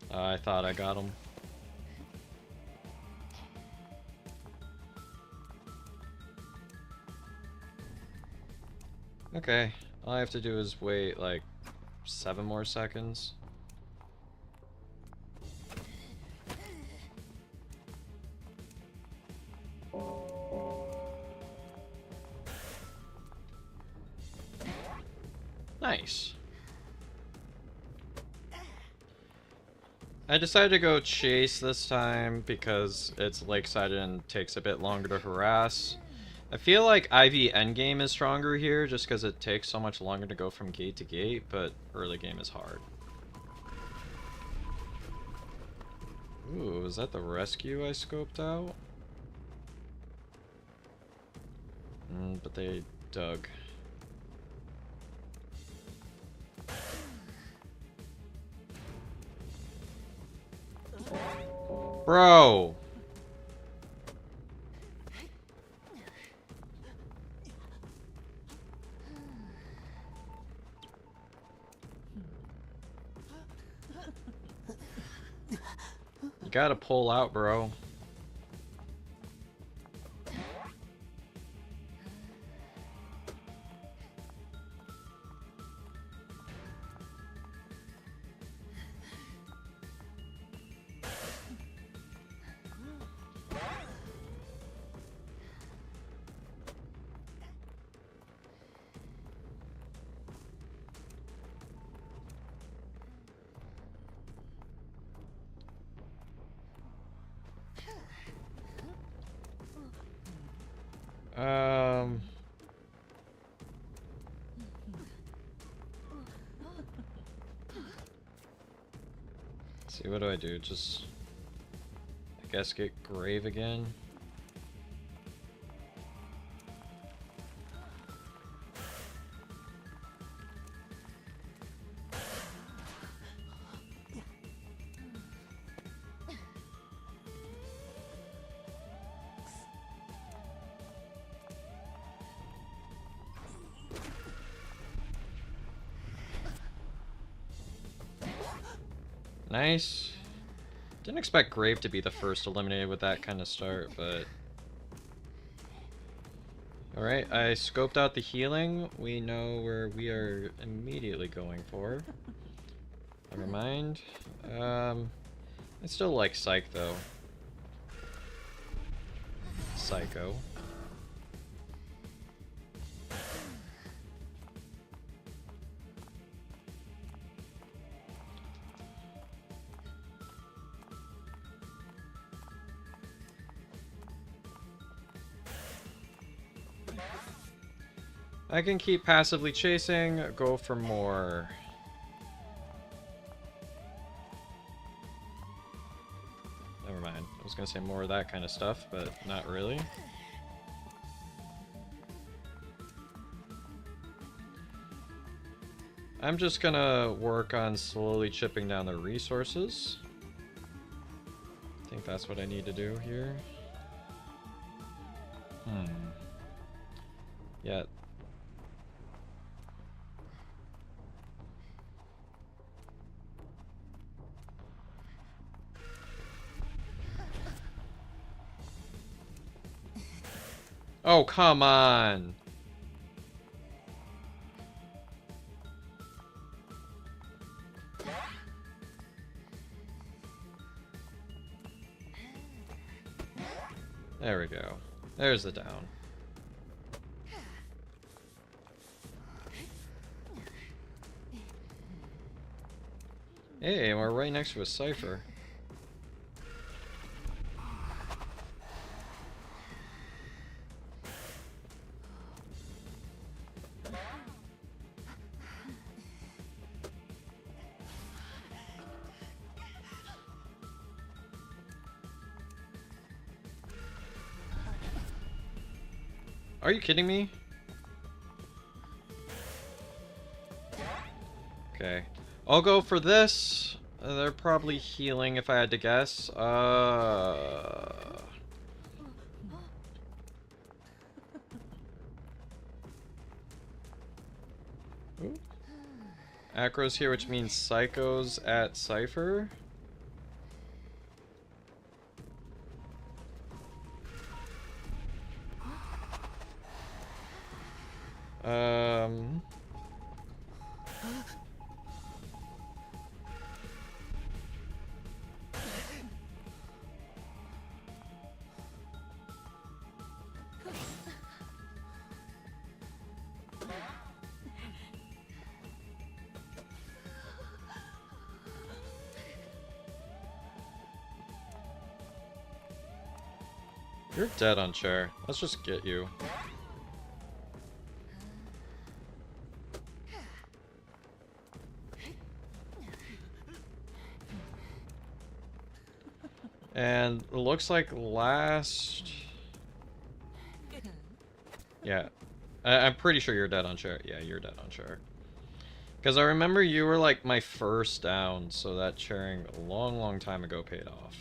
I thought I got him. Okay, all I have to do is wait like 7 more seconds. Nice. I decided to go chase this time because it's lakeside and takes a bit longer to harass. I feel like IV endgame is stronger here just because it takes so much longer to go from gate to gate, but early game is hard. Ooh, is that the rescue I scoped out? But they dug. Bro! You gotta pull out, bro. Um... Let's see, what do I do? Just... I guess get Grave again. Nice. Didn't expect Grave to be the first eliminated with that kind of start, but... Alright, I scoped out the healing. We know where we are immediately going for. Never mind. I still like Psych, though. Psycho. I can keep passively chasing, go for more. Never mind. I was gonna say more of that kind of stuff, but not really. I'm just gonna work on slowly chipping down the resources. I think that's what I need to do here. Yeah. Oh, come on! There we go. There's the down. Hey, we're right next to a cipher. Are you kidding me? Okay. I'll go for this. They're probably healing if I had to guess. Ooh. Acro's here, which means Psycho's at Cypher. You're dead on chair. Let's just get you. And it looks like last... Yeah. I'm pretty sure you're dead on chair. Yeah, you're dead on chair. Because I remember you were like my first down, so that chairing a long, long time ago paid off.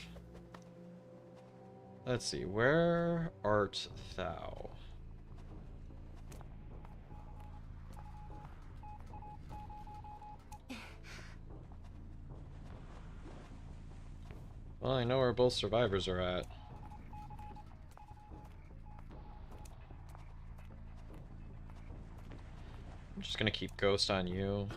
Let's see, where art thou? Well, I know where both survivors are at. I'm just gonna keep Ghost on you.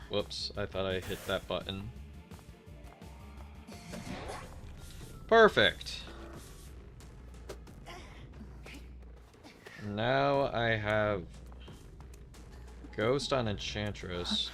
Whoops, I thought I hit that button. Perfect! Now I have Ghost on Enchantress.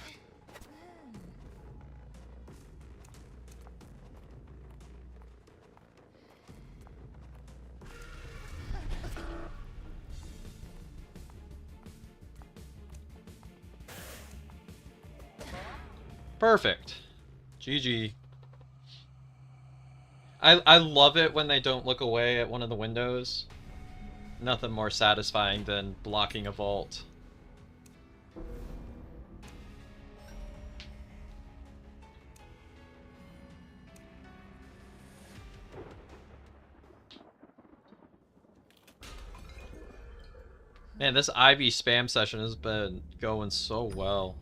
Perfect. GG. I love it when they don't look away at one of the windows. Nothing more satisfying than blocking a vault. Man, this Ivy spam session has been going so well.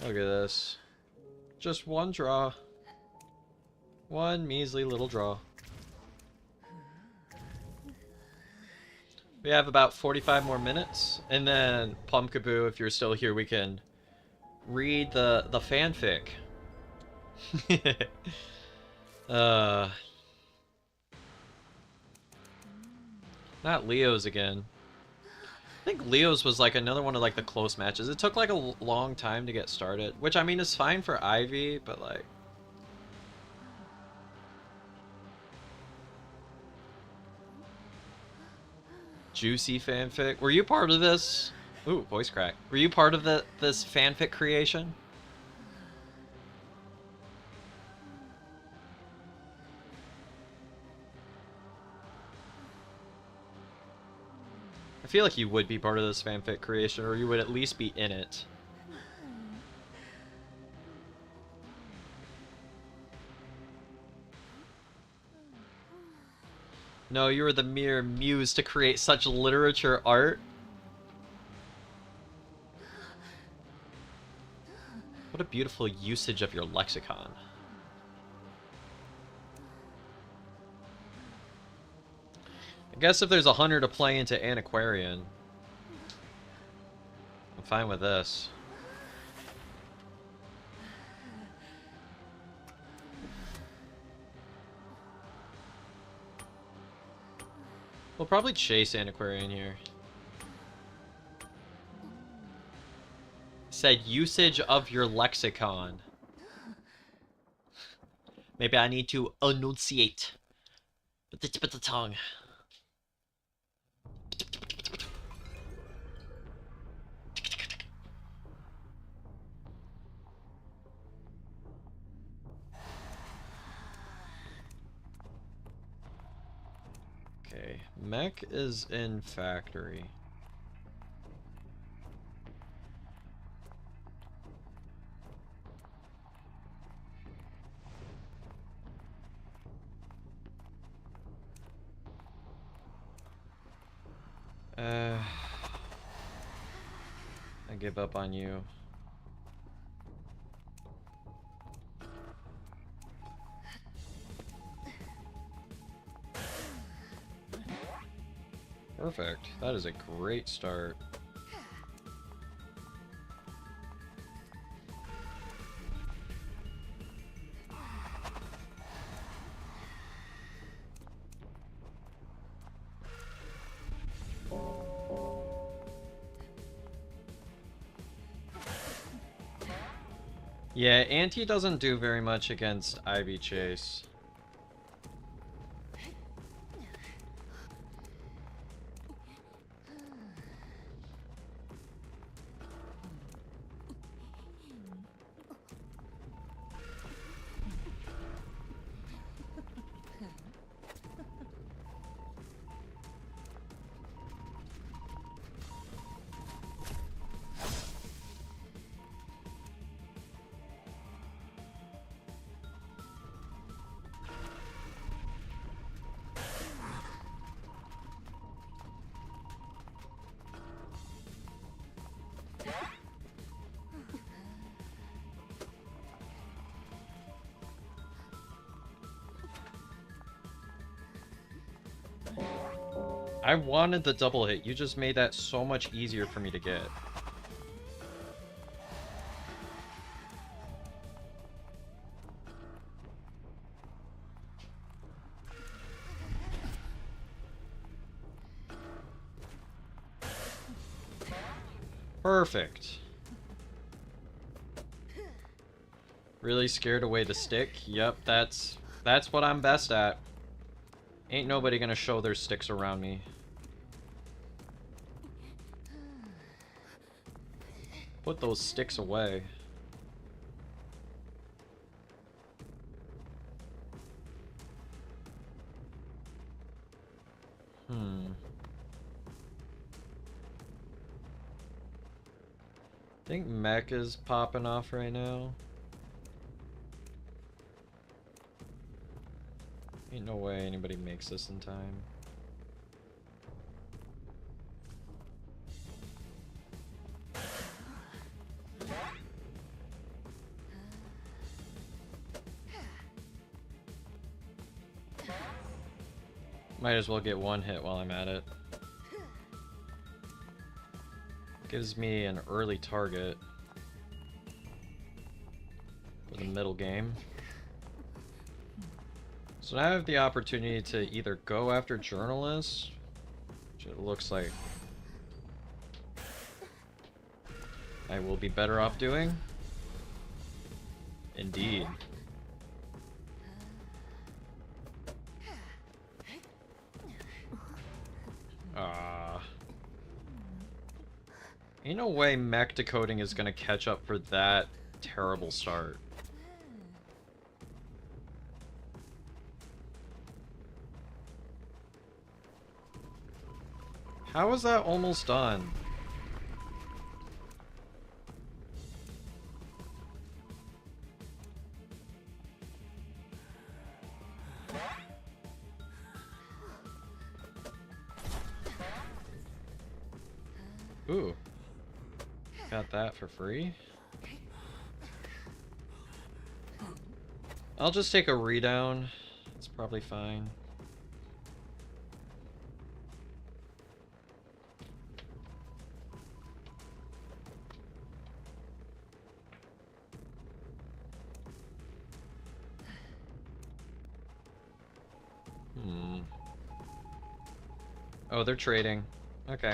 Look at this. Just one draw. One measly little draw. We have about 45 more minutes, and then Pumpkaboo, if you're still here, we can read the fanfic. Not Leo's again. I think Leo's was like another one of like the close matches. It took like a long time to get started, which I mean is fine for Ivy, but like juicy fanfic. Were you part of this? Ooh, voice crack. Were you part of this fanfic creation? I feel like you would be part of this fanfic creation, or you would at least be in it. No, you were the mere muse to create such literature art. What a beautiful usage of your lexicon. I guess if there's a hunter to play into Antiquarian, I'm fine with this. We'll probably chase Antiquarian here. Said usage of your lexicon. Maybe I need to enunciate with the tip of the tongue. Okay, mech is in factory. I give up on you. Perfect. That is a great start. Yeah, Anti doesn't do very much against Ivy Chase. I wanted the double hit. You just made that so much easier for me to get. Perfect. Really scared away the stick? Yep, that's what I'm best at. Ain't nobody gonna show their sticks around me. Put those sticks away. I think mech is popping off right now. Ain't no way anybody makes this in time. Might as well get one hit while I'm at it. Gives me an early target for the middle game. So now I have the opportunity to either go after journalists, which it looks like I will be better off doing. Indeed. Ain't no way mech decoding is gonna catch up for that terrible start. How is that almost done? Ooh. Got that for free. I'll just take a redown. It's probably fine. Oh, they're trading. Okay.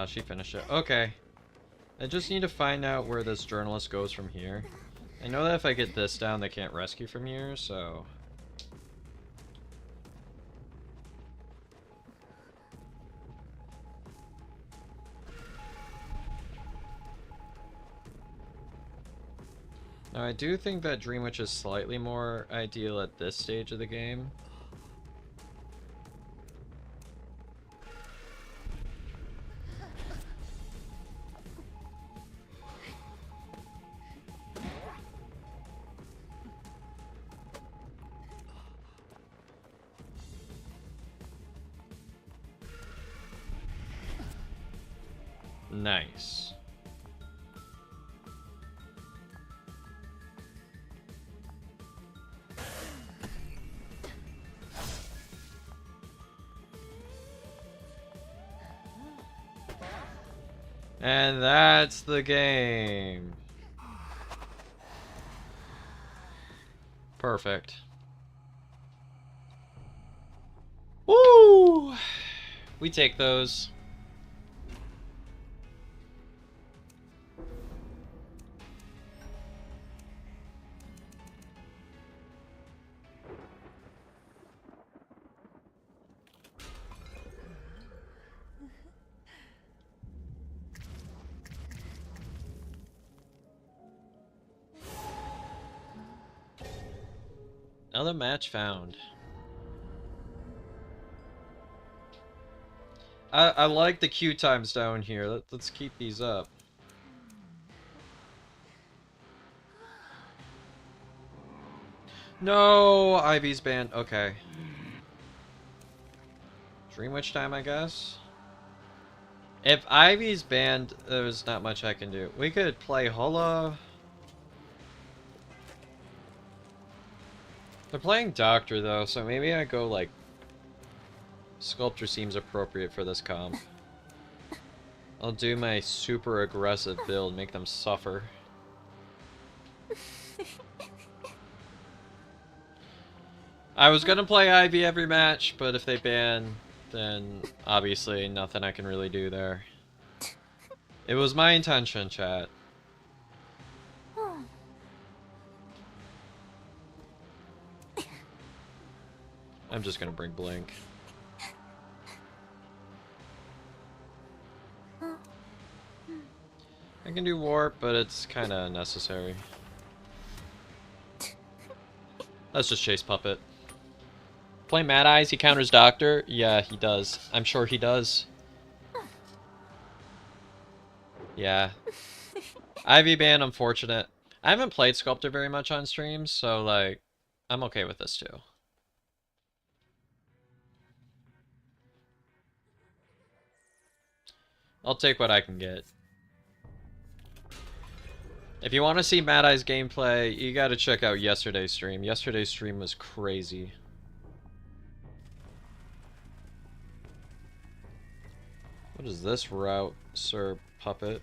She finished it. Okay. I just need to find out where this journalist goes from here. I know that if I get this down, they can't rescue from here, so... Now, I do think that Dream Witch is slightly more ideal at this stage of the game. Nice. And that's the game. Perfect. Woo! We take those. Another match found. I like the queue times down here. Let's keep these up. No, Ivy's banned. Okay. Dream Witch time, I guess. If Ivy's banned, there's not much I can do. We could play Hula. They're playing Doctor though, so maybe I go like Sculptor seems appropriate for this comp. I'll do my super aggressive build, make them suffer. I was gonna play Ivy every match, but if they ban, then obviously nothing I can really do there. It was my intention, chat. I'm just gonna bring Blink. I can do Warp, but it's kinda unnecessary. Let's just chase Puppet. Play Mad Eyes, he counters Doctor? Yeah, he does. I'm sure he does. Yeah. Ivy ban, unfortunate. I haven't played Sculptor very much on streams, so, like, I'm okay with this too. I'll take what I can get. If you want to see Mad Eye's gameplay, you gotta check out yesterday's stream. Yesterday's stream was crazy. What is this route, Sir Puppet?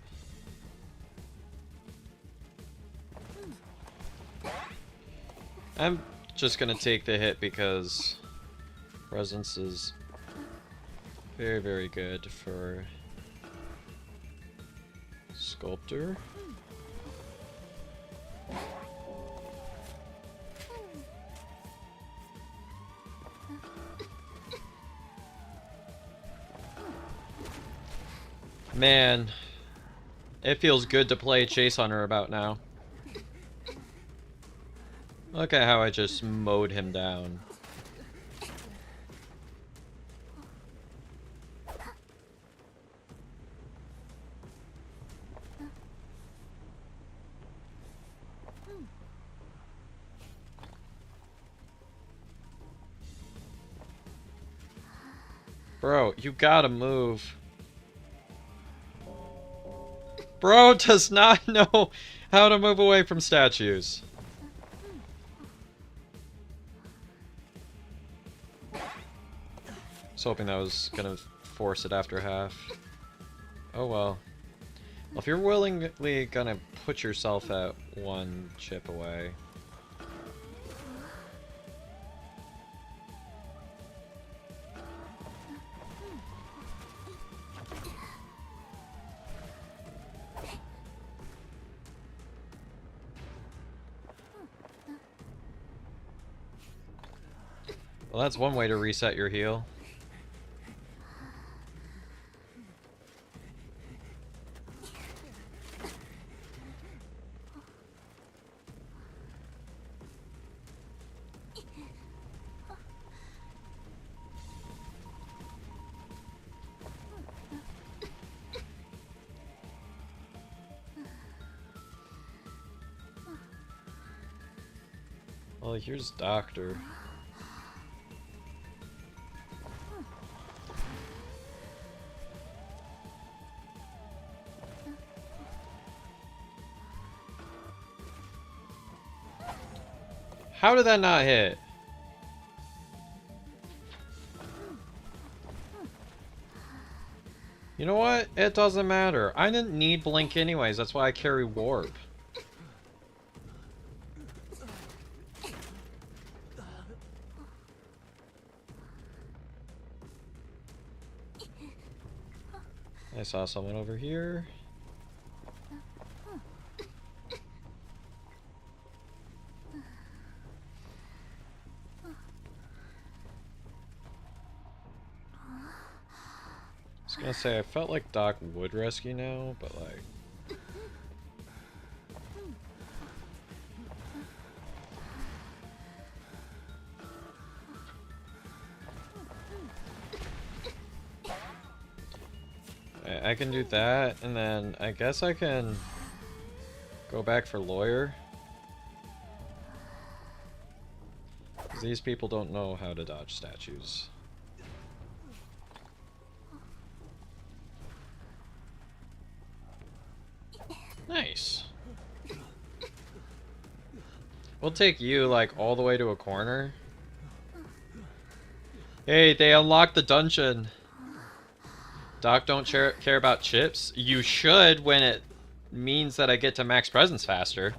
I'm just gonna take the hit because Presence is very, very good for Sculptor. Man, it feels good to play Chase Hunter about now. Look at how I just mowed him down. Bro, you gotta move. Bro does not know how to move away from statues. I was hoping that was gonna force it after half. Oh well. Well, if you're willingly gonna put yourself at one chip away. Well, that's one way to reset your heal. Well, here's Doctor. How did that not hit? You know what? It doesn't matter. I didn't need Blink anyways, that's why I carry Warp. I saw someone over here. I was gonna say, I felt like Doc would rescue now, but like... I can do that, and then I guess I can go back for Lawyer. Because these people don't know how to dodge statues. Nice. We'll take you, like, all the way to a corner. Hey, they unlocked the dungeon. Doc don't care about chips? You should when it means that I get to max presence faster.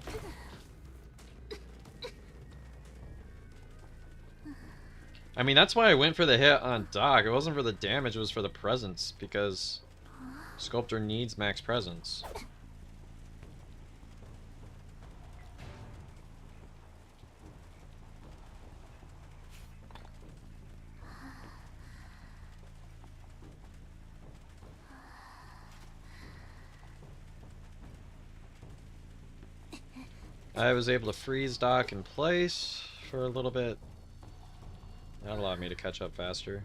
I mean, that's why I went for the hit on Doc. It wasn't for the damage, it was for the presence, because Sculptor needs max presence. I was able to freeze Doc in place for a little bit. That allowed me to catch up faster.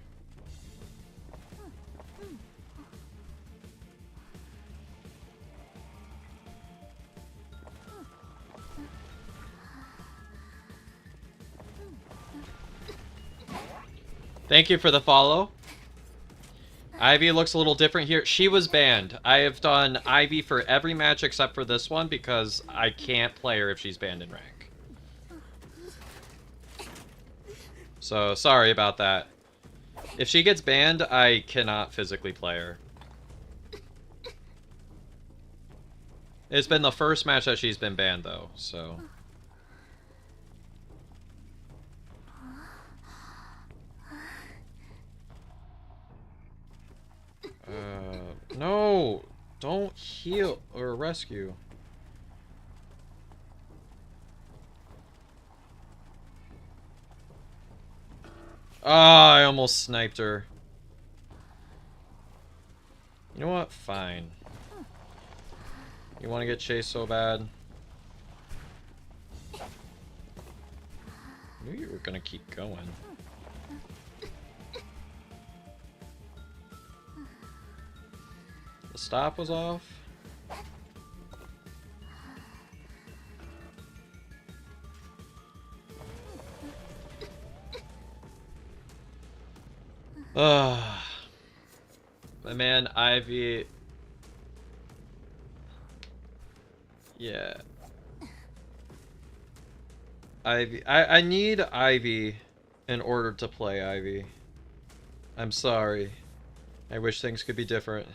Thank you for the follow. Ivy looks a little different here. She was banned. I have done Ivy for every match except for this one because I can't play her if she's banned in rank. So, sorry about that. If she gets banned, I cannot physically play her. It's been the first match that she's been banned, though, so... No! Don't heal or rescue. Ah, I almost sniped her. You know what? Fine. You want to get chased so bad? I knew you were gonna keep going. The stop was off. Ugh. My man, Ivy. Yeah. Ivy. I need Ivy in order to play Ivy. I'm sorry. I wish things could be different.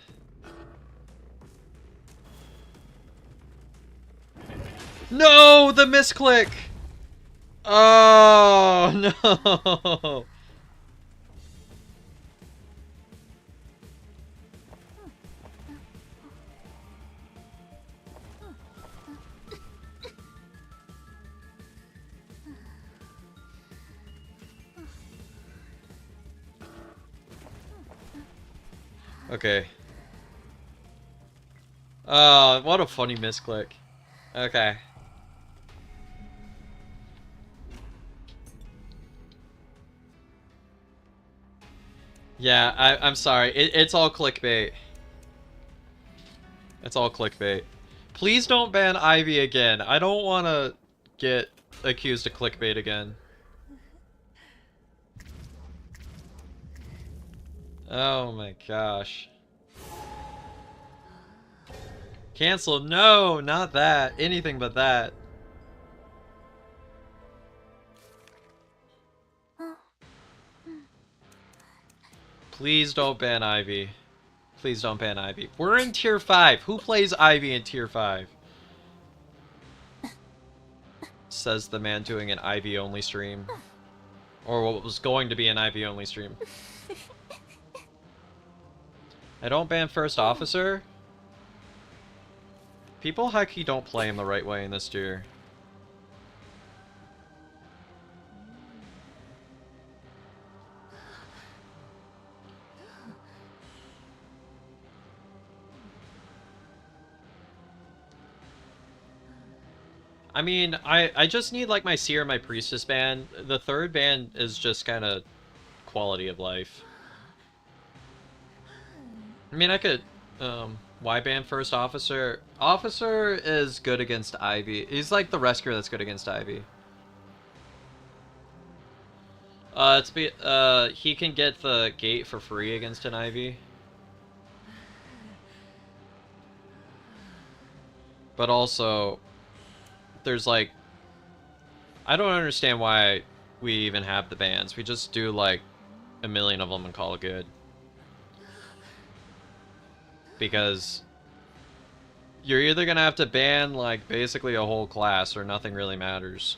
No! The misclick! Oh, no! Okay. Oh, what a funny misclick. Okay. Yeah, I'm sorry. It's all clickbait. It's all clickbait. Please don't ban Ivy again. I don't want to get accused of clickbait again. Oh my gosh. Cancel. No, not that. Anything but that. Please don't ban Ivy. Please don't ban Ivy. We're in tier 5. Who plays Ivy in tier 5? Says the man doing an Ivy only stream. Or what was going to be an Ivy only stream. I don't ban first officer. People high-key don't play him the right way in this tier. I mean, I just need like my Seer and my Priestess ban. The third ban is just kind of quality of life. I mean, I could, why ban first officer? Officer is good against Ivy. He's like the rescuer that's good against Ivy. He can get the gate for free against an Ivy. But also, there's like, I don't understand why we even have the bans. We just do like a million of them and call it good. Because you're either gonna have to ban, like, basically a whole class, or nothing really matters.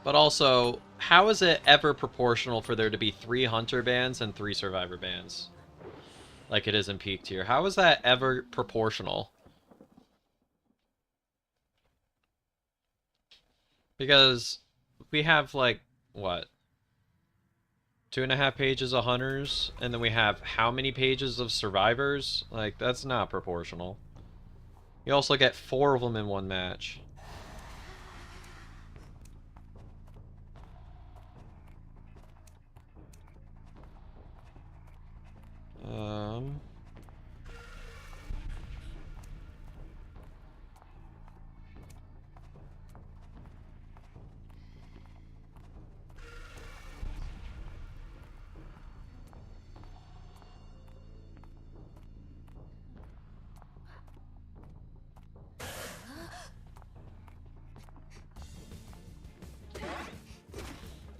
But also, how is it ever proportional for there to be 3 Hunter bans and 3 Survivor bans? Like it is in Peak Tier. How is that ever proportional? Because we have, like, what? 2.5 pages of Hunters, and then we have how many pages of Survivors? Like, that's not proportional. You also get 4 of them in one match.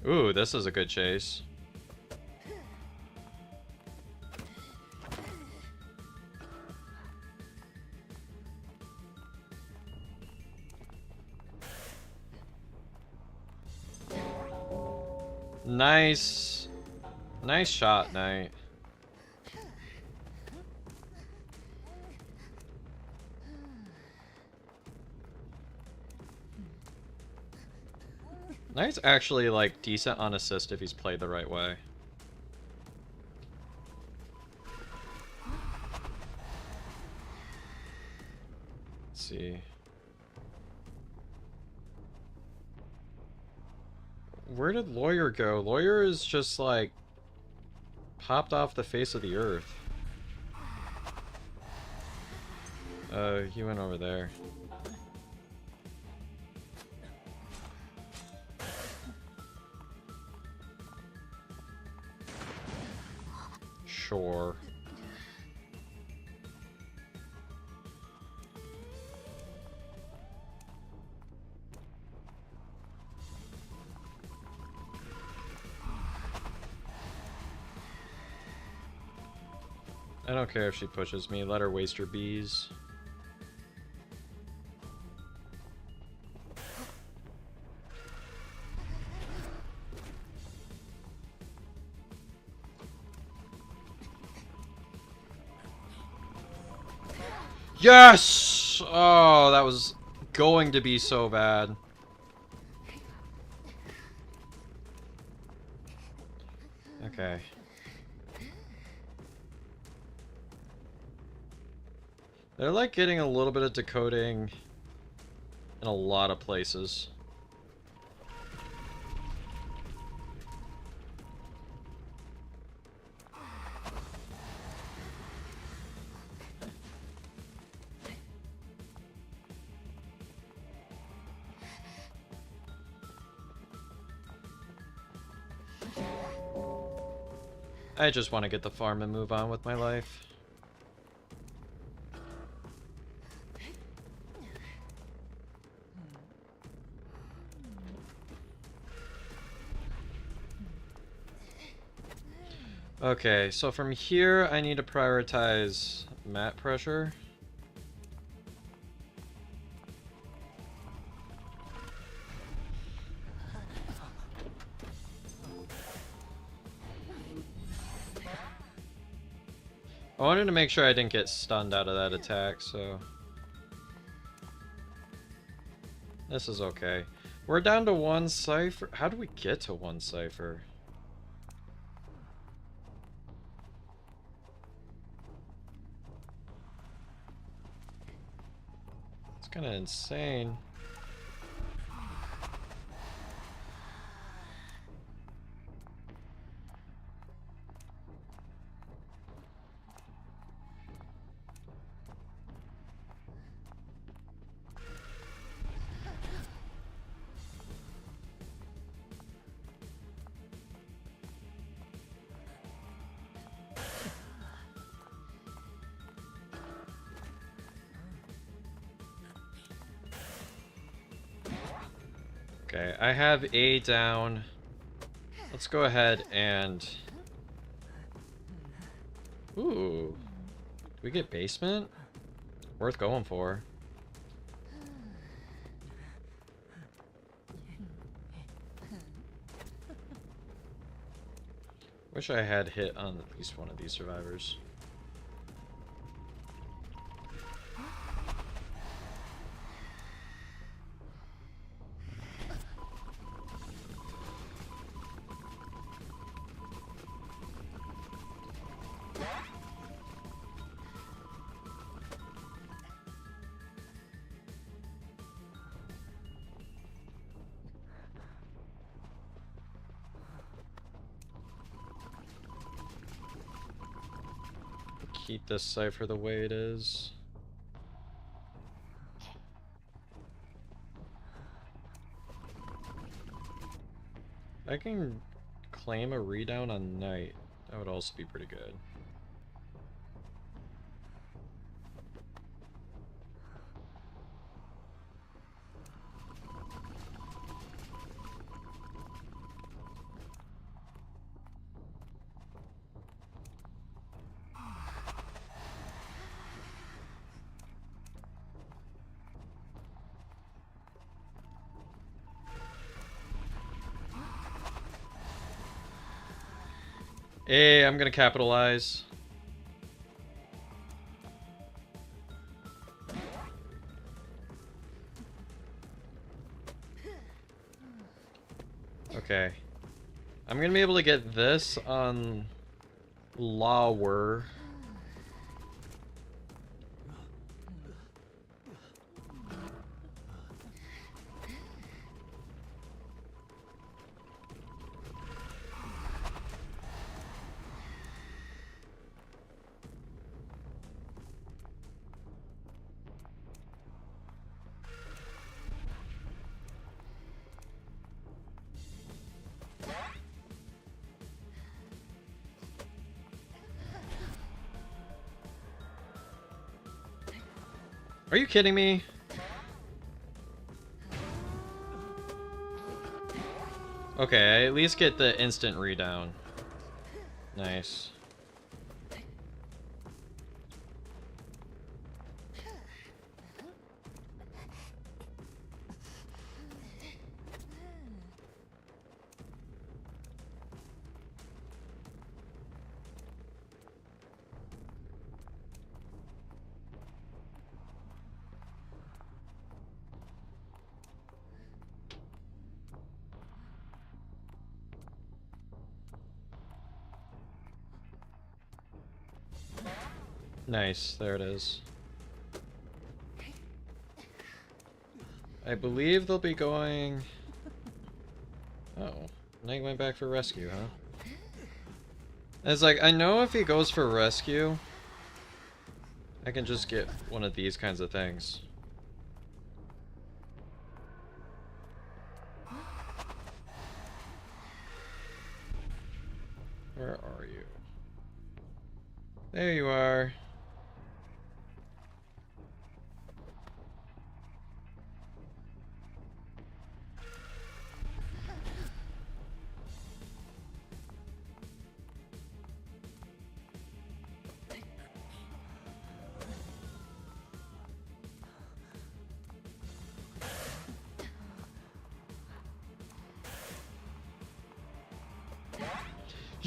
Ooh, this is a good chase. Nice. Nice shot, Knight. Knight's actually, like, decent on assist if he's played the right way. Let's see. Where did Lawyer go? Lawyer is just, like, popped off the face of the earth. He went over there. Sure. I don't care if she pushes me. Let her waste her bees. Yes! Oh, that was going to be so bad. Okay. They're like getting a little bit of decoding in a lot of places. I just want to get the farm and move on with my life. Okay, so from here I need to prioritize mat pressure. I wanted to make sure I didn't get stunned out of that attack, so... This is okay. We're down to 1 cipher. How do we get to 1 cipher? It's kind of insane. Okay, I have A down. Let's go ahead and... Ooh. Do we get basement? Worth going for. Wish I had hit on at least one of these survivors. Keep this cipher the way it is. I can claim a redown on night. That would also be pretty good. Hey, I'm gonna capitalize. Okay. I'm gonna be able to get this on Lower. Are you kidding me? Okay, I at least get the instant redown. Nice. Nice, there it is. I believe they'll be going... Oh, Knight went back for rescue, huh? It's like, I know if he goes for rescue, I can just get one of these kinds of things. Where are you? There you are.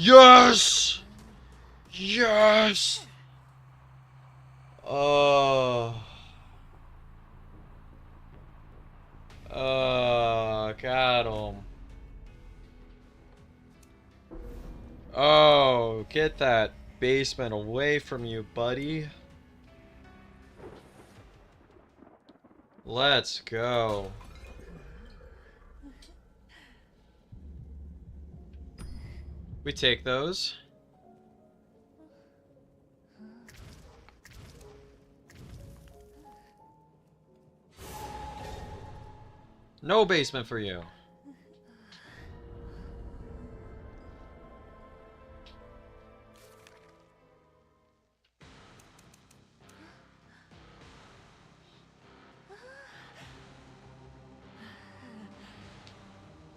Yes! Yes! Oh. Oh, got him. Oh, get that basement away from you, buddy. Let's go. We take those. No basement for you.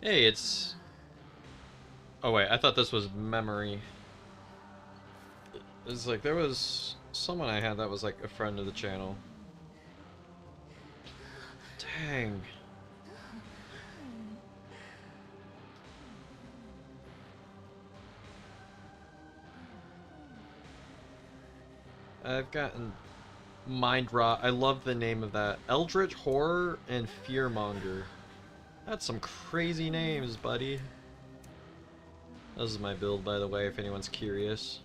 Hey, it's... Oh wait, I thought this was memory. It's like, there was someone I had that was like a friend of the channel. Dang. I've gotten mind rot. I love the name of that. Eldritch Horror and Fearmonger. That's some crazy names, buddy. This is my build, by the way, if anyone's curious.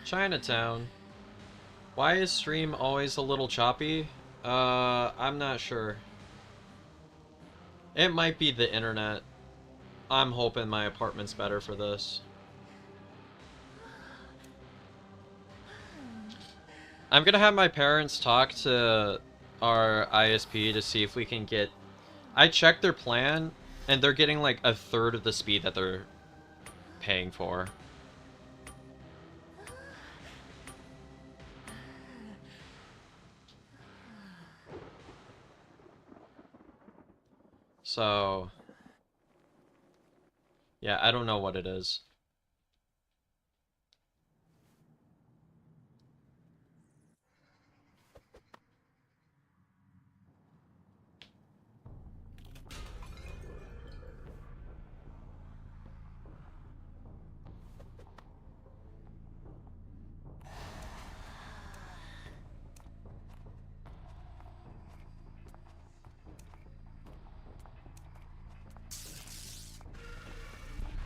Chinatown. Why is stream always a little choppy? I'm not sure. It might be the internet. I'm hoping my apartment's better for this. I'm gonna have my parents talk to our ISP to see if we can get... I checked their plan, and they're getting like a third of the speed that they're paying for. So... yeah, I don't know what it is.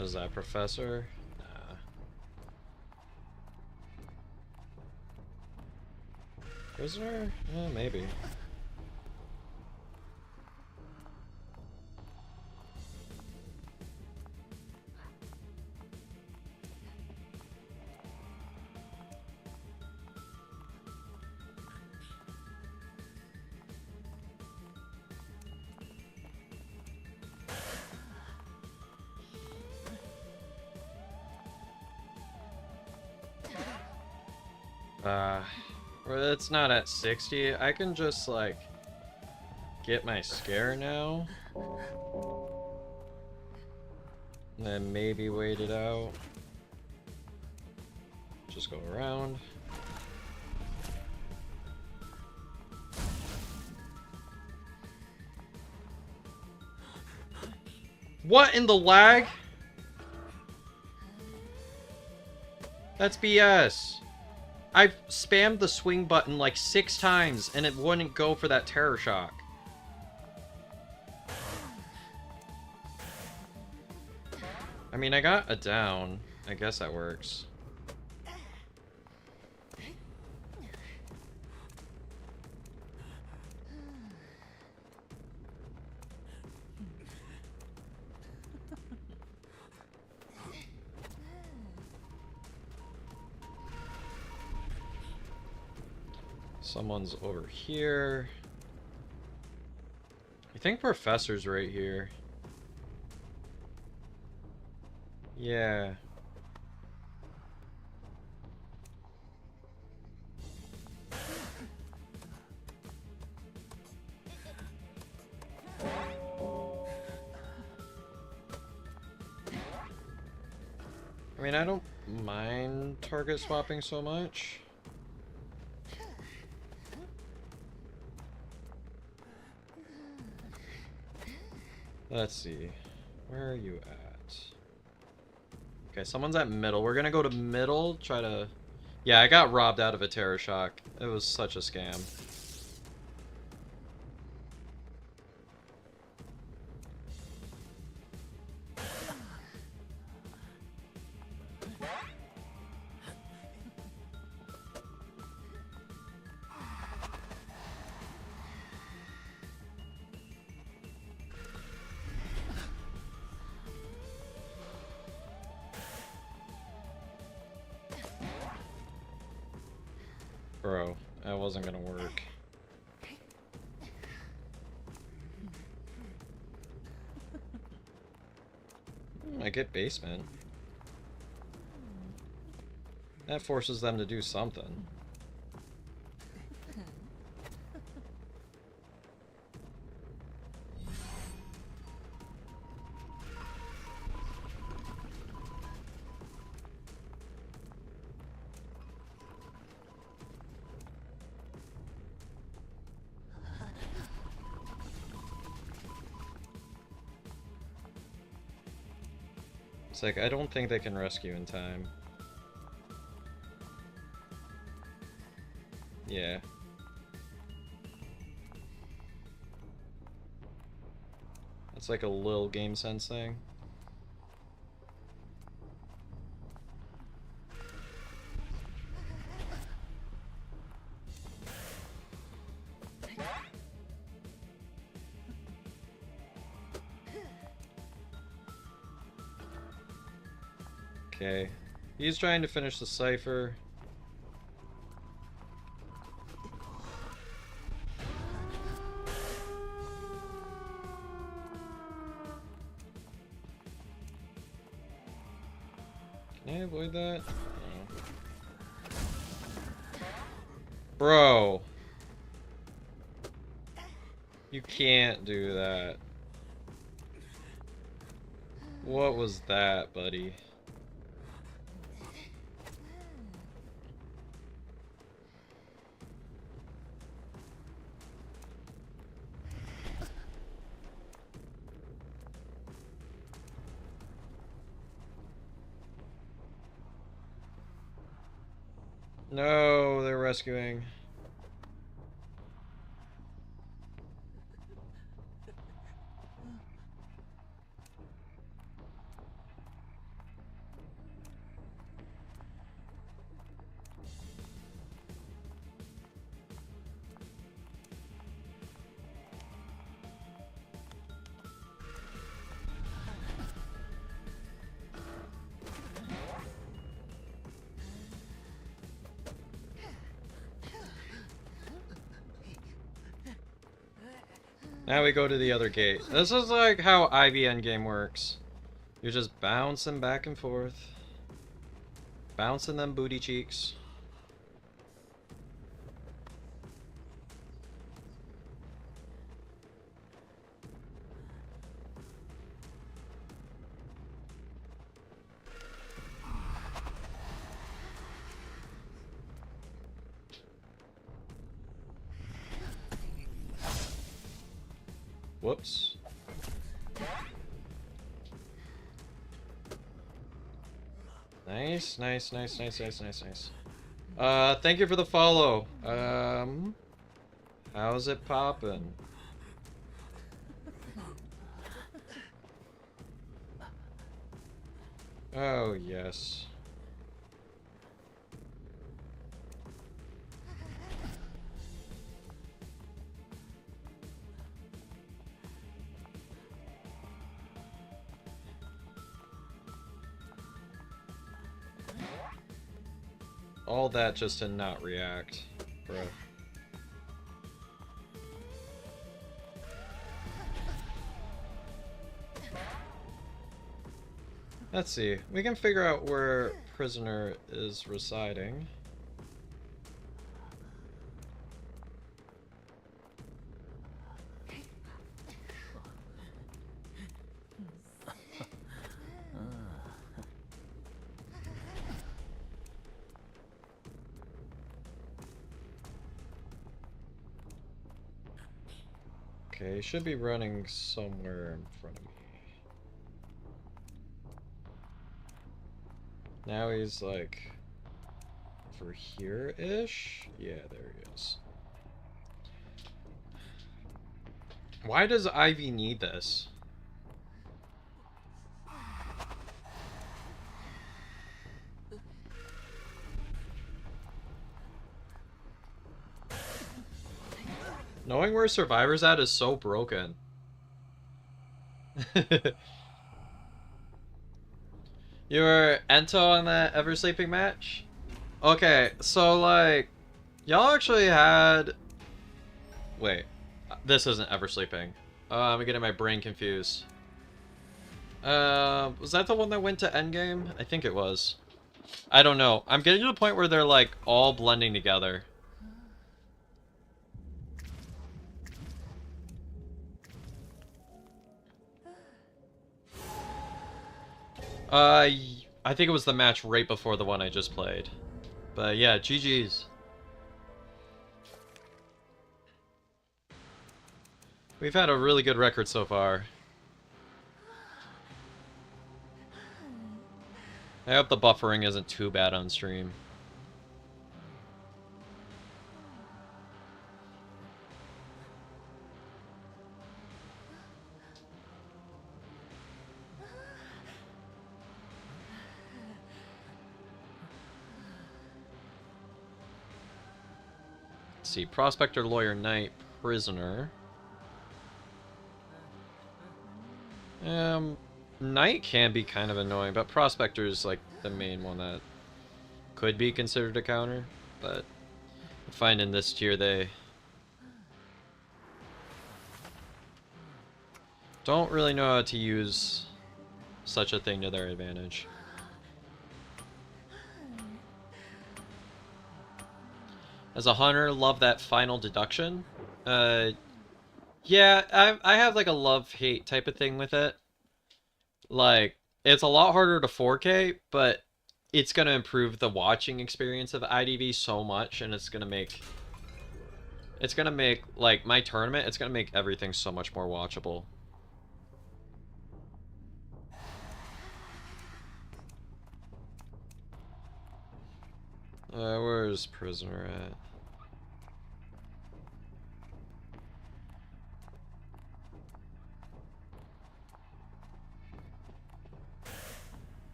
Is that Professor? Nah. Prisoner? Maybe. Well, it's not at 60. I can just, like, get my scare now. And then maybe wait it out. Just go around. What in the lag? That's BS. I've spammed the swing button like 6 times and it wouldn't go for that terror shock. I mean, I got a down. I guess that works. Someone's over here. I think Professor's right here. Yeah. I mean, I don't mind target swapping so much. Let's see. Where are you at? Okay, someone's at middle. We're gonna go to middle, try to... Yeah, I got robbed out of a terror shock. It was such a scam. Bro, that wasn't gonna work. I get basement. That forces them to do something. It's like, I don't think they can rescue in time. Yeah. That's like a little game sense thing. Okay. He's trying to finish the cipher. Can I avoid that? No. Bro! You can't do that. What was that, buddy? No, they're rescuing. Now we go to the other gate. This is like how Ivy Endgame works. You're just bouncing back and forth. Bouncing them booty cheeks. Whoops. Nice, nice, nice, nice, nice, nice, nice. Thank you for the follow. How's it poppin'? Oh, yes. All that just to not react, bro. Let's see. We can figure out where prisoner is residing. Okay, he should be running somewhere in front of me. Now he's like over here-ish? Yeah, there he is. Why does Ivy need this? Knowing where Survivor's at is so broken. You were Ento on that Ever Sleeping match? Okay, so like, y'all actually had... Wait, this isn't Ever Sleeping. I'm getting my brain confused. Was that the one that went to Endgame? I think it was. I don't know. I'm getting to the point where they're like all blending together. I think it was the match right before the one I just played. But yeah, GG's. We've had a really good record so far. I hope the buffering isn't too bad on stream. Let's see, Prospector, Lawyer, Knight, Prisoner. Knight can be kind of annoying, but Prospector is like the main one that could be considered a counter. But I find in this tier they don't really know how to use such a thing to their advantage. As a hunter, love that final deduction. Yeah, I have like a love-hate type of thing with it. Like, it's a lot harder to 4K, but it's gonna improve the watching experience of IDV so much, and it's gonna make like my tournament, it's gonna make everything so much more watchable. Where's Prisoner at?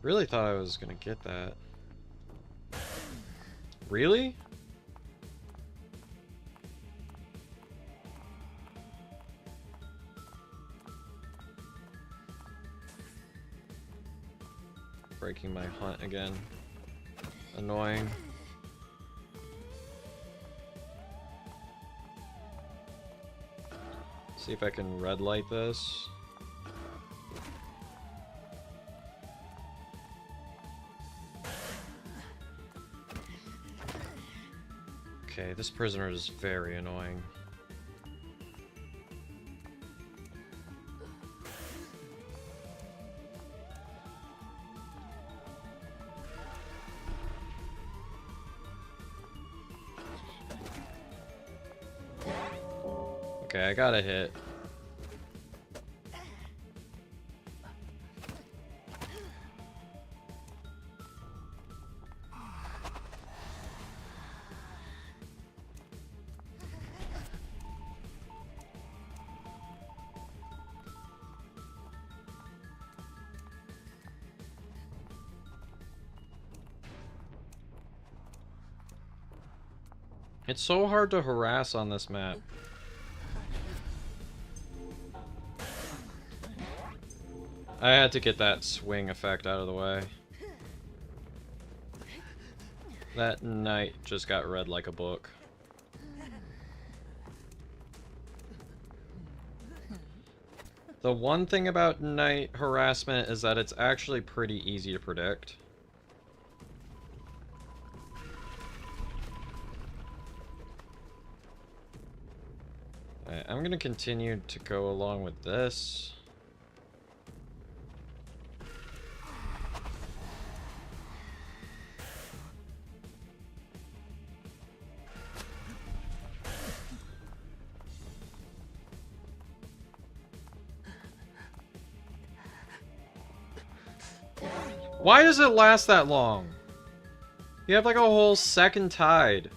Really thought I was gonna get that. Really? Breaking my hunt again. Annoying. See if I can red light this. Okay, this prisoner is very annoying. Okay, I got a hit. It's so hard to harass on this map. I had to get that swing effect out of the way. That knight just got read like a book. The one thing about knight harassment is that it's actually pretty easy to predict. Alright, I'm gonna continue to go along with this. Why does it last that long? You have like a whole second tide.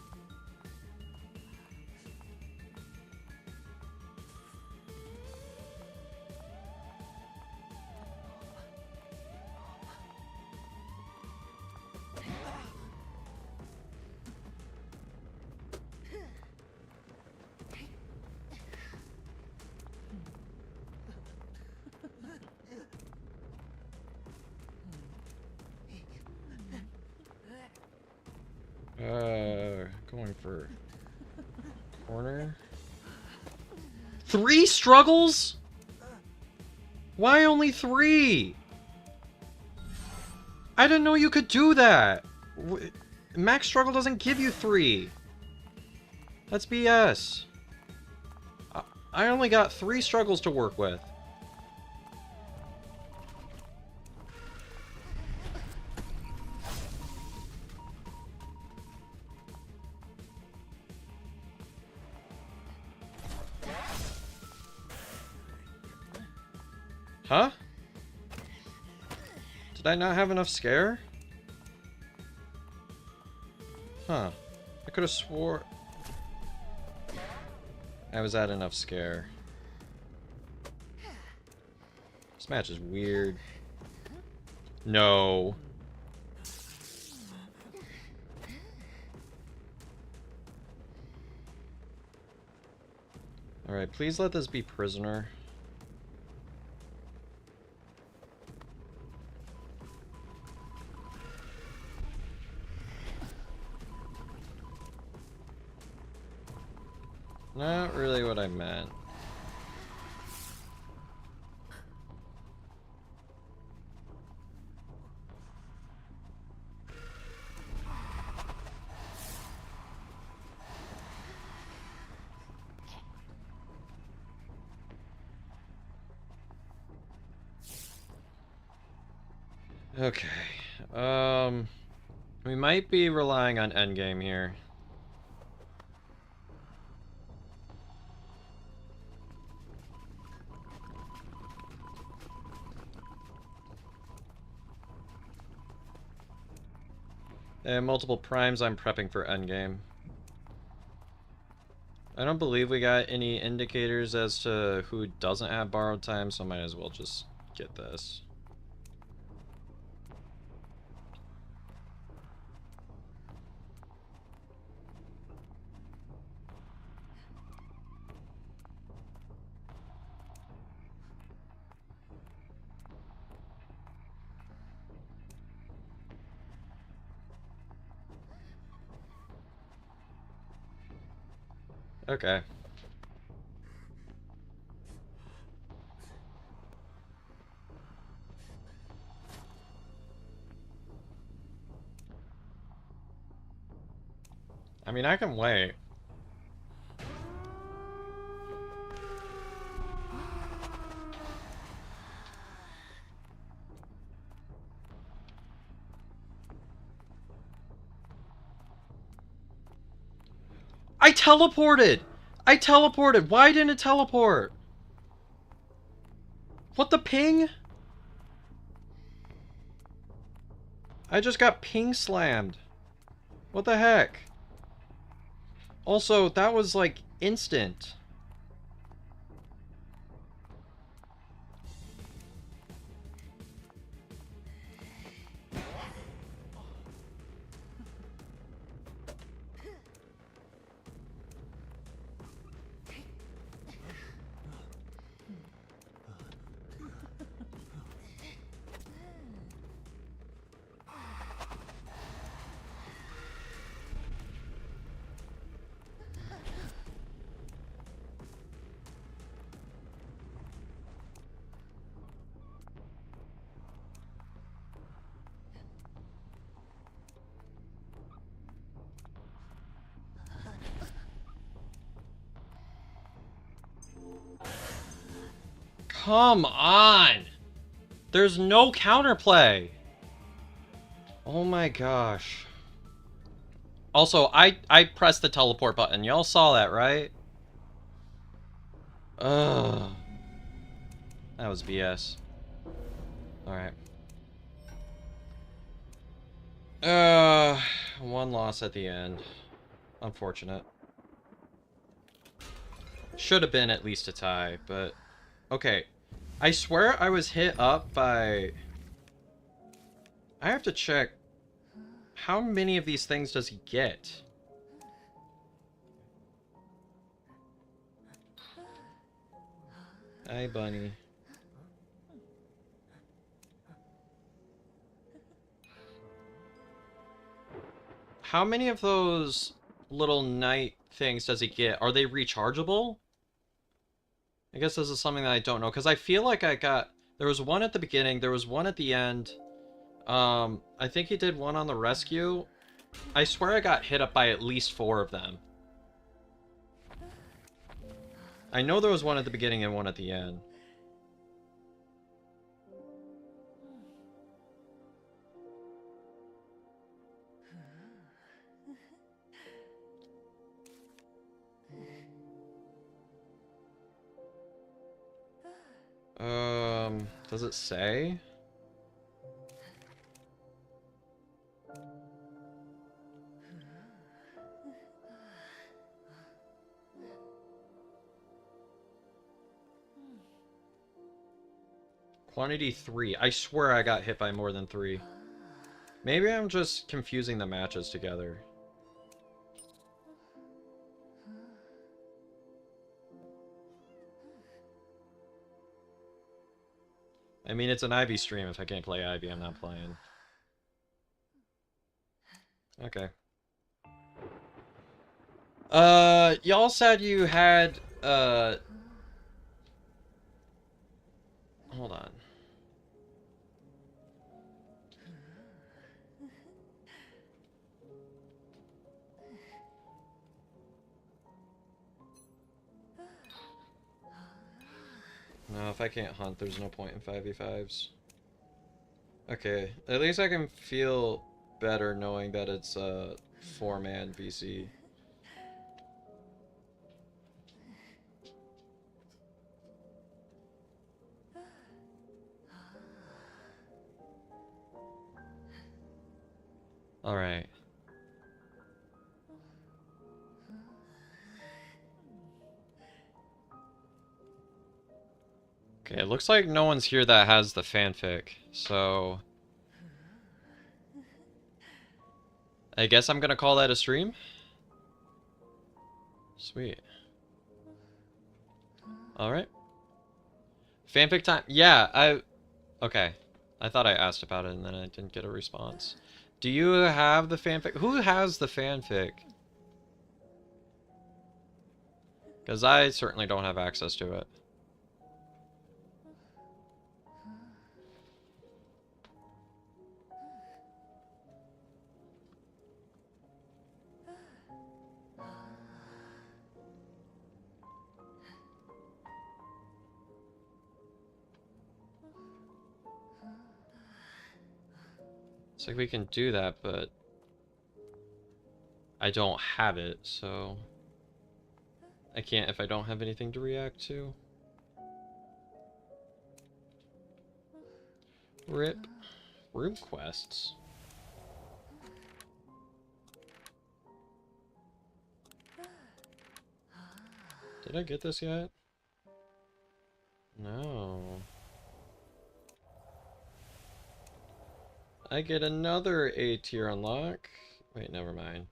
Going for corner. 3 struggles? Why only 3? I didn't know you could do that. Max Struggle doesn't give you 3. That's BS. I only got 3 struggles to work with. Huh? Did I not have enough scare? Huh. I could have swore I was at enough scare. This match is weird. No. Alright, please let this be prisoner. Not really what I meant. Okay. We might be relying on endgame here. And multiple primes, I'm prepping for endgame. I don't believe we got any indicators as to who doesn't have borrowed time, so I might as well just get this. Okay. I mean, I can wait. I teleported! I teleported! Why didn't it teleport? What the ping? I just got ping slammed. What the heck? Also, that was like instant. Come on! There's no counterplay! Oh my gosh. Also, I pressed the teleport button. Y'all saw that, right? Ugh. That was BS. Alright. One loss at the end. Unfortunate. Should have been at least a tie, but... Okay. I swear I was hit up by... I have to check. How many of these things does he get? Hi, bunny. How many of those little night things does he get? Are they rechargeable? I guess this is something that I don't know, because I feel like I got There was one at the beginning, there was one at the end. I think he did one on the rescue. I swear I got hit up by at least 4 of them. I know there was one at the beginning and one at the end. Does it say? Quantity 3. I swear I got hit by more than 3. Maybe I'm just confusing the matches together. I mean, it's an Ivy stream. If I can't play Ivy, I'm not playing. Okay. Y'all said you had, hold on. No, if I can't hunt, there's no point in 5v5s. Okay, at least I can feel better knowing that it's a 4-man VC. Alright. Okay, it looks like no one's here that has the fanfic, so I guess I'm gonna call that a stream? Sweet. Alright. Fanfic time. Yeah, okay. I thought I asked about it and then I didn't get a response. Do you have the fanfic? Who has the fanfic? Because I certainly don't have access to it. It's like we can do that, but I don't have it, so I can't if I don't have anything to react to. RIP. Room quests. Did I get this yet? No. I get another A tier unlock. Wait, never mind.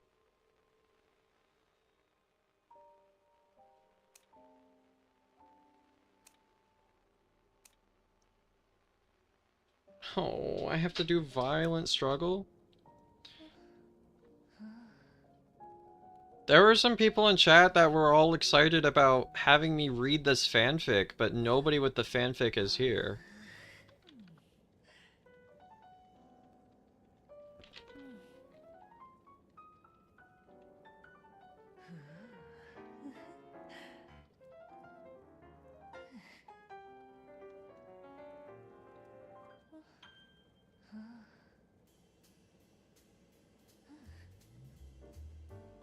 Oh, I have to do violent struggle? There were some people in chat that were all excited about having me read this fanfic, but nobody with the fanfic is here.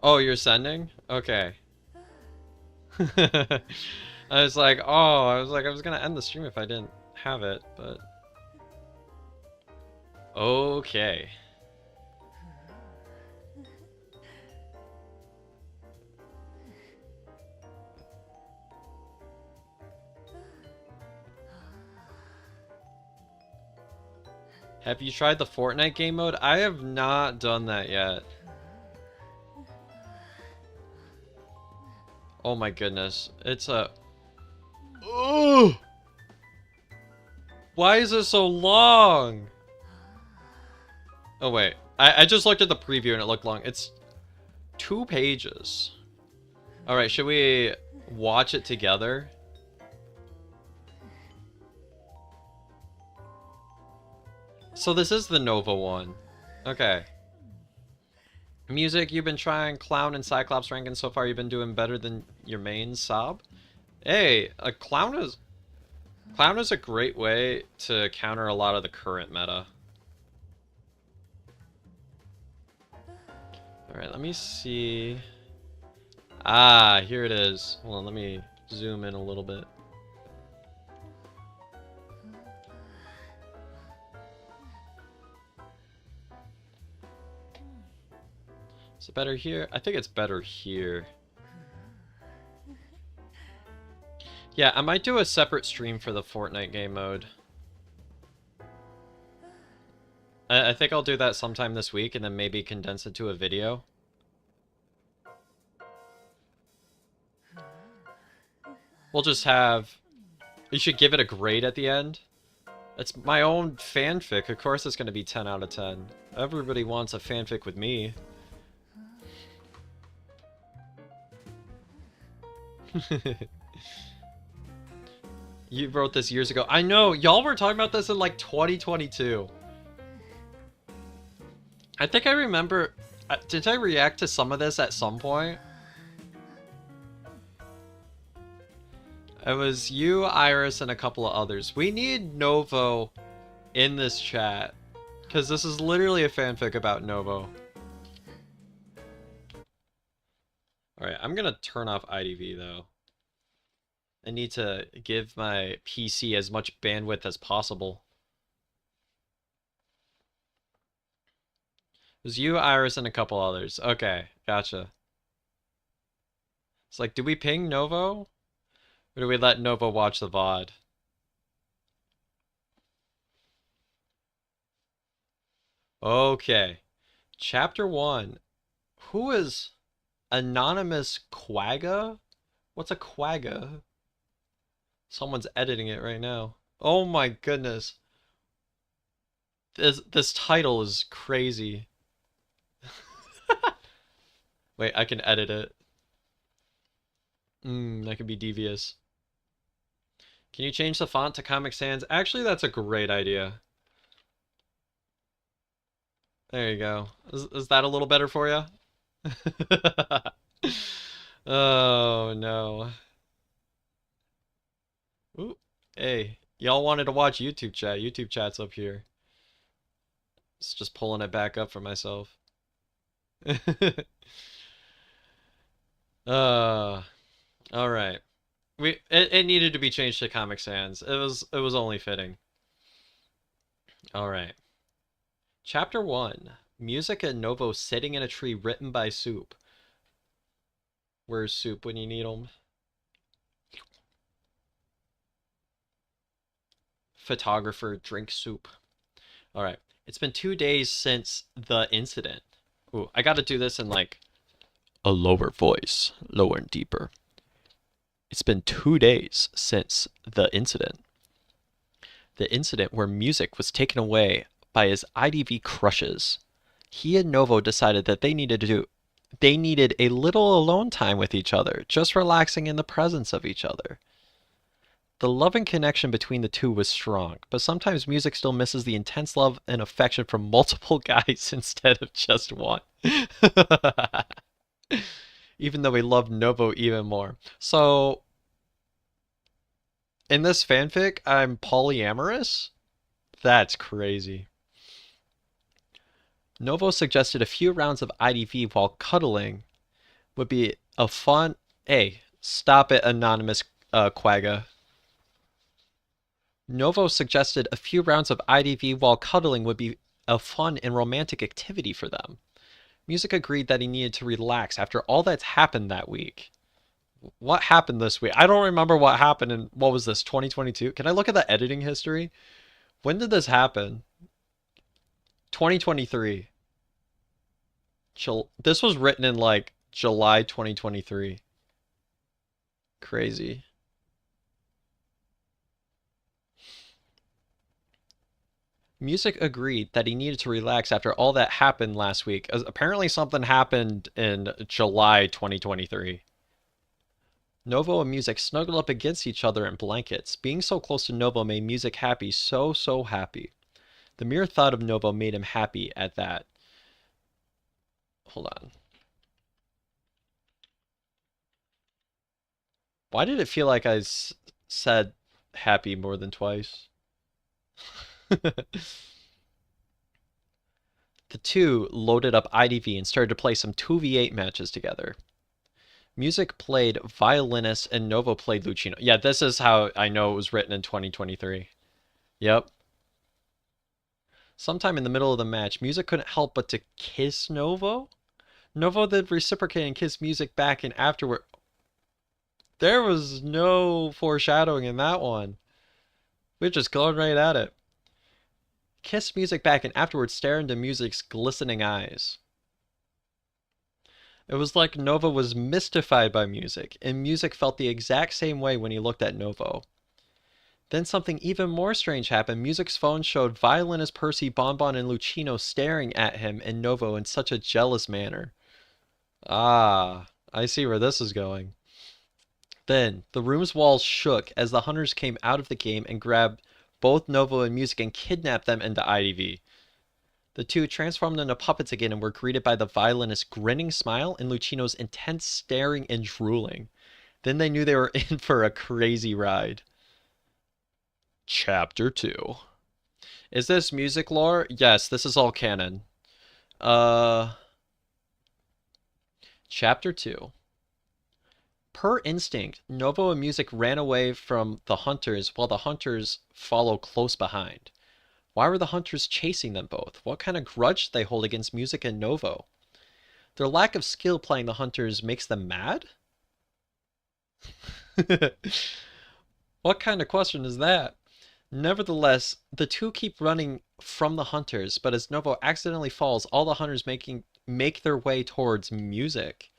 Oh, you're sending? Okay. I was like, oh, I was gonna end the stream if I didn't have it, but... Okay. Have you tried the Fortnite game mode? I have not done that yet. Oh my goodness. It's a... Ugh! Why is it so long? Oh wait. I just looked at the preview and it looked long. It's 2 pages. Alright, should we watch it together? So this is the Nova one. Okay. Music, you've been trying Clown and Cyclops ranking so far. You've been doing better than your main Sob. Hey, a Clown is a great way to counter a lot of the current meta. Alright, let me see. Ah, here it is. Hold on, let me zoom in a little bit. Is it better here? I think it's better here. Yeah, I might do a separate stream for the Fortnite game mode. I think I'll do that sometime this week and then maybe condense it to a video. We'll just have... You should give it a grade at the end. It's my own fanfic. Of course it's going to be 10 out of 10. Everybody wants a fanfic with me. You wrote this years ago. I know! Y'all were talking about this in like 2022. I think I remember... Did I react to some of this at some point? It was you, Iris, and a couple of others. We need Novo in this chat. Because this is literally a fanfic about Novo. Alright, I'm gonna turn off IDV though. I need to give my PC as much bandwidth as possible. It was you, Iris, and a couple others. Okay, gotcha. It's like, do we ping Novo? Or do we let Novo watch the VOD? Okay. Chapter 1. Who is Anonymous Quagga? What's a Quagga? Someone's editing it right now. Oh my goodness. This title is crazy. Wait, I can edit it. That could be devious. Can you change the font to Comic Sans? Actually, that's a great idea. There you go. Is that a little better for you? Oh, no. Ooh, hey, y'all wanted to watch YouTube chat. YouTube chat's up here. It's just pulling it back up for myself. All right. It needed to be changed to Comic Sans. It was only fitting. All right. Chapter 1. Music and Novo sitting in a tree written by Soup. Where's Soup when you need him? Photographer drink soup. All right. It's been 2 days since the incident. Ooh, I got to do this in like a lower voice, lower and deeper. It's been 2 days since the incident. The incident where music was taken away by his IDV crushes. He and Novo decided that they needed a little alone time with each other, just relaxing in the presence of each other. The love and connection between the two was strong, but sometimes music still misses the intense love and affection from multiple guys instead of just one. Even though he loved Novo even more. So, in this fanfic, I'm polyamorous? That's crazy. Novo suggested a few rounds of IDV while cuddling would be a fun... Hey, stop it, Anonymous Quagga. Novo suggested a few rounds of IDV while cuddling would be a fun and romantic activity for them. Music agreed that he needed to relax after all that's happened that week. What happened this week? I don't remember what happened in, what was this, 2022? Can I look at the editing history? When did this happen? 2023. This was written in like July 2023. Crazy. Music agreed that he needed to relax after all that happened last week. Apparently something happened in July 2023. Novo and Music snuggled up against each other in blankets. Being so close to Novo made Music happy, so happy. The mere thought of Novo made him happy at that. Hold on. Why did it feel like I said happy more than twice? The two loaded up IDV and started to play some 2v8 matches together. Music played violinist and Novo played Lucino. Yeah, this is how I know it was written in 2023. Yep. Sometime in the middle of the match, Music couldn't help but to kiss Novo. Novo then reciprocated and kissed Music back, and afterward... There was no foreshadowing in that one. We're just going right at it. Kissed Music back and afterwards stared into Music's glistening eyes. It was like Novo was mystified by Music, and Music felt the exact same way when he looked at Novo. Then something even more strange happened. Music's phone showed violinist Percy, Bonbon, and Lucino staring at him and Novo in such a jealous manner. Ah, I see where this is going. Then, the room's walls shook as the hunters came out of the game and grabbed both Novo and Music and kidnapped them into IDV. The two transformed into puppets again and were greeted by the violinist's grinning smile and Lucino's intense staring and drooling. Then they knew they were in for a crazy ride. Chapter 2. Is this music lore? Yes, this is all canon. Chapter 2. Per instinct, Novo and Music ran away from the hunters while the hunters followed close behind. Why were the hunters chasing them both? What kind of grudge did they hold against Music and Novo? Their lack of skill playing the hunters makes them mad? What kind of question is that? Nevertheless, the two keep running from the hunters, but as Novo accidentally falls, all the hunters make their way towards Music.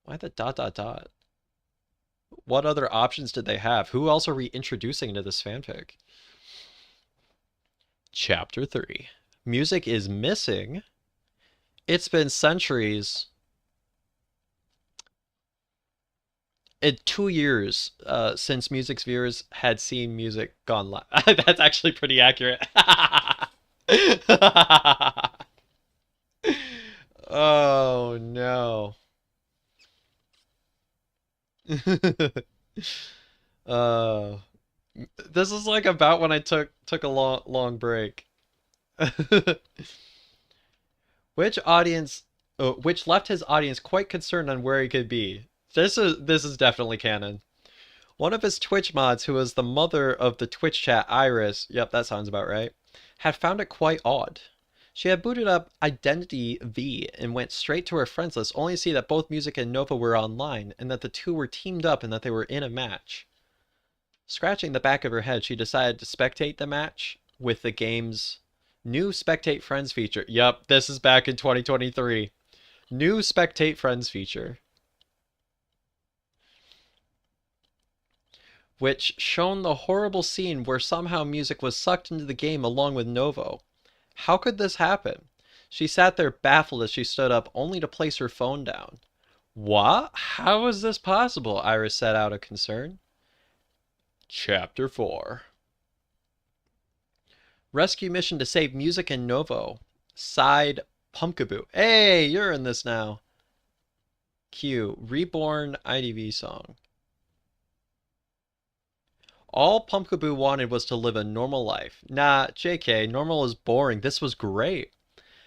Why the ... What other options did they have? Who else are we introducing into this fanfic? Chapter 3. Music is missing. It's been centuries. 2 years since Music's viewers had seen Music gone live. That's actually pretty accurate. Oh no. uh, this is like about when I took a long break. Which left his audience quite concerned on where he could be. This is definitely canon. One of his Twitch mods, who was the mother of the Twitch chat, Iris, yep, that sounds about right, had found it quite odd. She had booted up Identity V and went straight to her friends list, only to see that both Music and Nova were online, and that the two were teamed up and that they were in a match. Scratching the back of her head, she decided to spectate the match with the game's new Spectate Friends feature. Yup, this is back in 2023. New Spectate Friends feature. Which shown the horrible scene where somehow Music was sucked into the game along with Novo. How could this happen? She sat there baffled as she stood up, only to place her phone down. What? How is this possible? Iris said out of concern. Chapter 4. Rescue mission to save Music and Novo. Side Pumpkaboo. Hey, you're in this now. Q. Reborn IDV song. All Pumpkaboo wanted was to live a normal life. Nah, JK, normal is boring. This was great.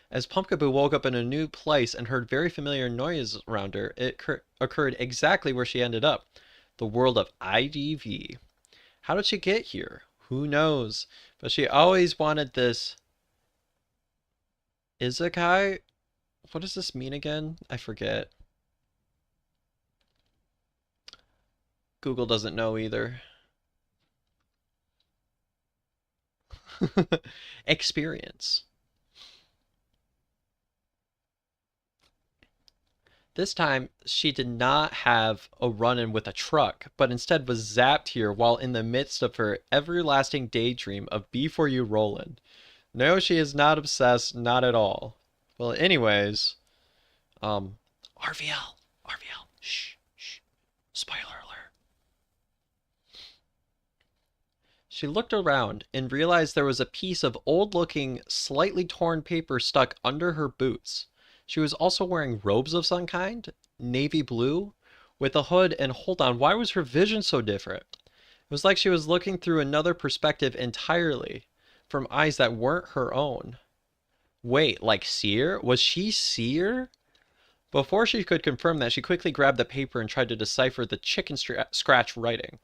As Pumpkaboo woke up in a new place and heard very familiar noise around her, it occurred exactly where she ended up. The world of IDV. How did she get here? Who knows? But she always wanted this... Isekai? What does this mean again? I forget. Google doesn't know either. Experience. This time, she did not have a run-in with a truck, but instead was zapped here while in the midst of her everlasting daydream of B4U Roland. No, she is not obsessed, not at all. Well, anyways, RVL, shh, spoiler alert. She looked around and realized there was a piece of old-looking, slightly torn paper stuck under her boots. She was also wearing robes of some kind, navy blue, with a hood, and hold on, why was her vision so different? It was like she was looking through another perspective entirely, from eyes that weren't her own. Wait, like Seer? Was she Seer? Before she could confirm that, she quickly grabbed the paper and tried to decipher the scratch writing.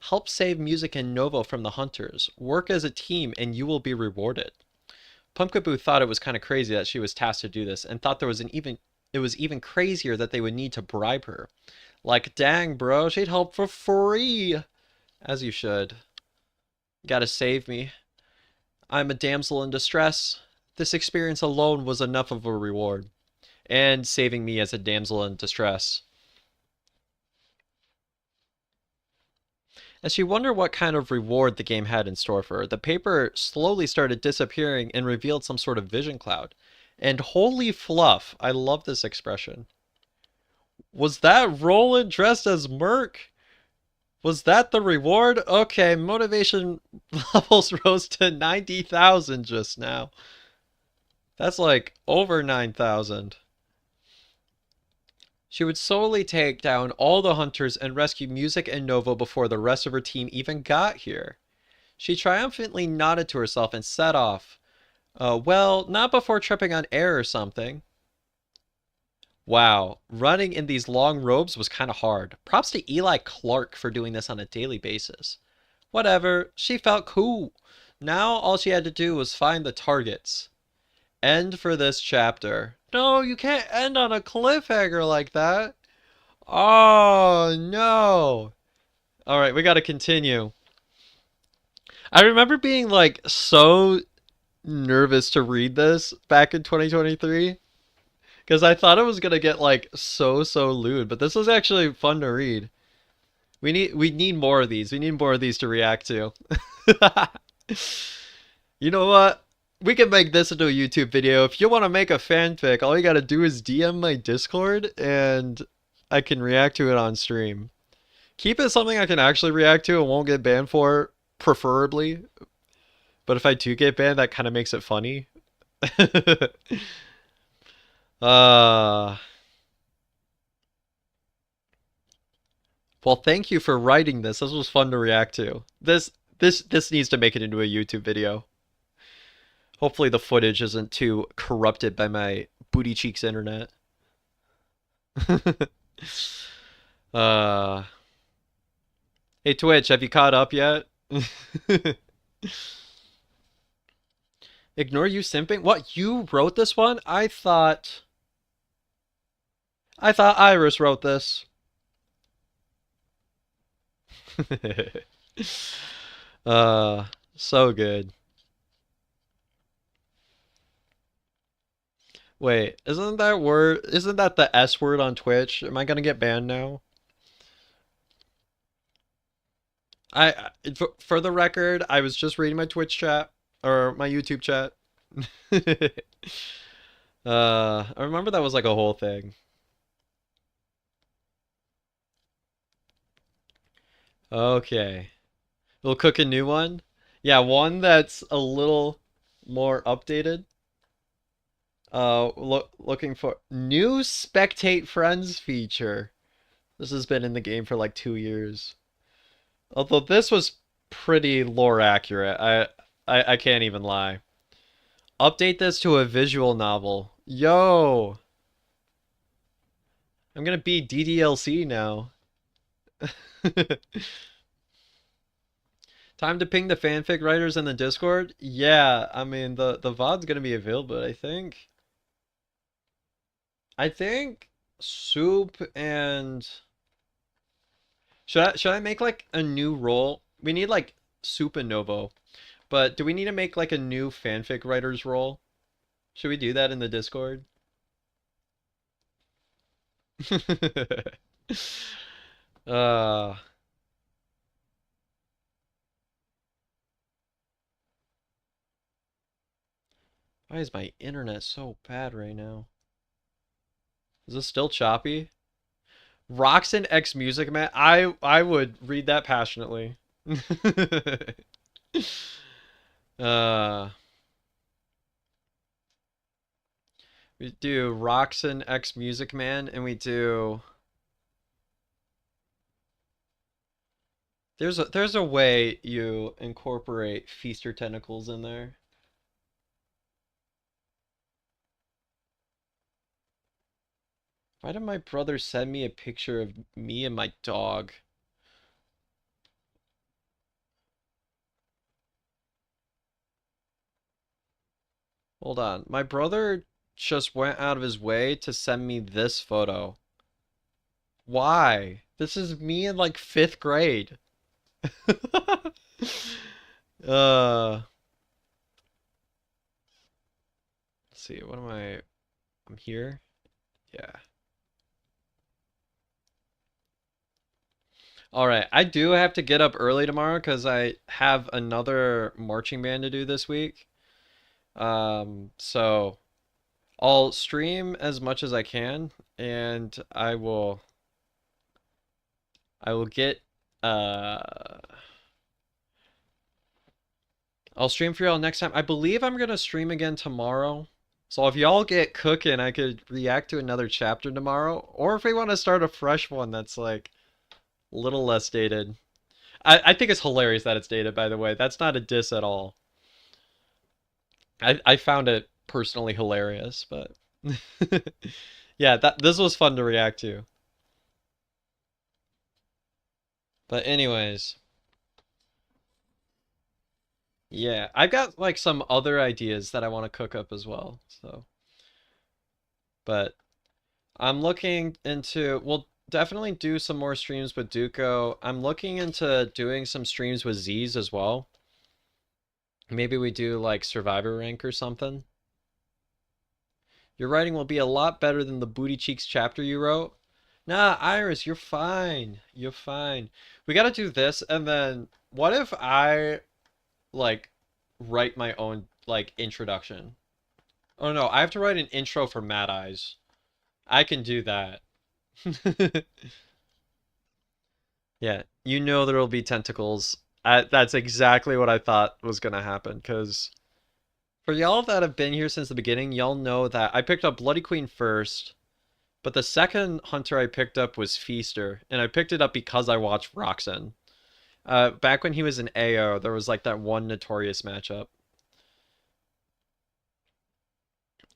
Help save Music and Novo from the hunters. Work as a team and you will be rewarded. Pumpkaboo thought it was kind of crazy that she was tasked to do this, and thought it was even crazier that they would need to bribe her. Like, dang, bro, she'd help for free. As you should. Gotta save me. I'm a damsel in distress. This experience alone was enough of a reward. And saving me as a damsel in distress. As she wondered what kind of reward the game had in store for her, the paper slowly started disappearing and revealed some sort of vision cloud. And holy fluff, I love this expression. Was that Roland dressed as Merc? Was that the reward? Okay, motivation levels rose to 90,000 just now. That's like over 9,000. She would solely take down all the hunters and rescue Music and Novo before the rest of her team even got here. She triumphantly nodded to herself and set off. Well, not before tripping on air or something. Wow, running in these long robes was kind of hard. Props to Eli Clark for doing this on a daily basis. Whatever, she felt cool. Now all she had to do was find the targets. End for this chapter. No, you can't end on a cliffhanger like that. Oh, no. Alright, we gotta continue. I remember being like so nervous to read this back in 2023. Because I thought it was gonna get like so lewd, but this was actually fun to read. We need more of these. We need more of these to react to. You know what? We can make this into a YouTube video. If you want to make a fanfic, all you gotta do is DM my Discord and I can react to it on stream. Keep it something I can actually react to and won't get banned for, preferably. But if I do get banned, that kind of makes it funny. Well, thank you for writing this. This was fun to react to. This needs to make it into a YouTube video. Hopefully the footage isn't too corrupted by my booty cheeks internet. uh Hey Twitch, have you caught up yet? Ignore you simping? What, you wrote this one? I thought Iris wrote this. So good. Wait, isn't that the S word on Twitch? Am I gonna get banned now? For the record, I was just reading my Twitch chat or my YouTube chat. I remember that was like a whole thing. Okay. We'll cook a new one. Yeah, one that's a little more updated. Looking for new Spectate Friends feature. This has been in the game for like 2 years. Although this was pretty lore accurate. I can't even lie. Update this to a visual novel. Yo! I'm gonna be DDLC now. Time to ping the fanfic writers in the Discord? Yeah, I mean the VOD's gonna be available, I think. I think Soup and should I make like a new role? We need like Soup and Novo. But do we need to make like a new fanfic writers role? Should we do that in the Discord? uh Why is my internet so bad right now? Is this still choppy? Roxon X Music Man. I would read that passionately. uh, we do Roxanne X Music Man, and we do. There's a way you incorporate Feaster tentacles in there. Why did my brother send me a picture of me and my dog? Hold on. My brother just went out of his way to send me this photo. Why? This is me in like 5th grade. Let's see. What am I? I'm here? Yeah. All right. I do have to get up early tomorrow because I have another marching band to do this week. So I'll stream as much as I can, and I will get I'll stream for y'all next time. I believe I'm gonna stream again tomorrow. So if y'all get cooking, I could react to another chapter tomorrow. Or if we want to start a fresh one that's like a little less dated. I think it's hilarious that it's dated, by the way. That's not a diss at all. I found it personally hilarious, but yeah, this was fun to react to. But anyways, yeah, I've got like some other ideas that I want to cook up as well. So, but I'm looking into, we'll definitely do some more streams with Duco. I'm looking into doing some streams with Z's as well. Maybe we do like Survivor rank or something. Your writing will be a lot better than the Booty Cheeks chapter you wrote. Nah, Iris, you're fine. You're fine. We gotta do this, and then what if I like write my own like introduction? Oh no, I have to write an intro for Mad Eyes. I can do that. Yeah, you know there will be tentacles. That's exactly what I thought was gonna happen, because for y'all that have been here since the beginning, y'all know that I picked up Bloody Queen first, but the second hunter I picked up was Feaster, and I picked it up because I watched Roxanne. Back when he was in AO, there was like that one notorious matchup.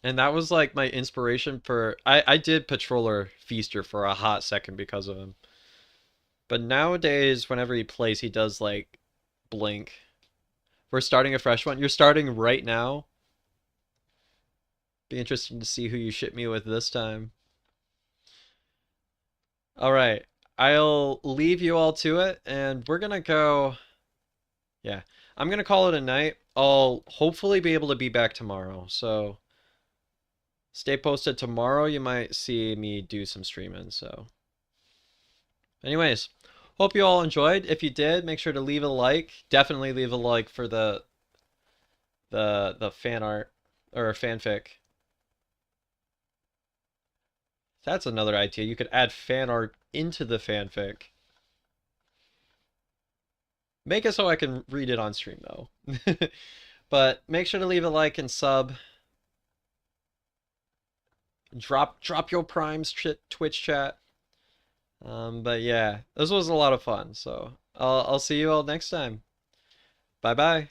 And that was like my inspiration for... I did Patroller Feaster for a hot second because of him. But nowadays, whenever he plays, he does like Blink. We're starting a fresh one. You're starting right now. Be interesting to see who you ship me with this time. Alright. I'll leave you all to it, and we're gonna go... Yeah. I'm gonna call it a night. I'll hopefully be able to be back tomorrow, so... Stay posted. Tomorrow you might see me do some streaming, so... Anyways, hope you all enjoyed. If you did, make sure to leave a like. Definitely leave a like for the fan art or fanfic. That's another idea. You could add fan art into the fanfic. Make it so I can read it on stream though. But make sure to leave a like and sub. Drop your primes Twitch chat. But yeah, this was a lot of fun. So I'll see you all next time. Bye bye.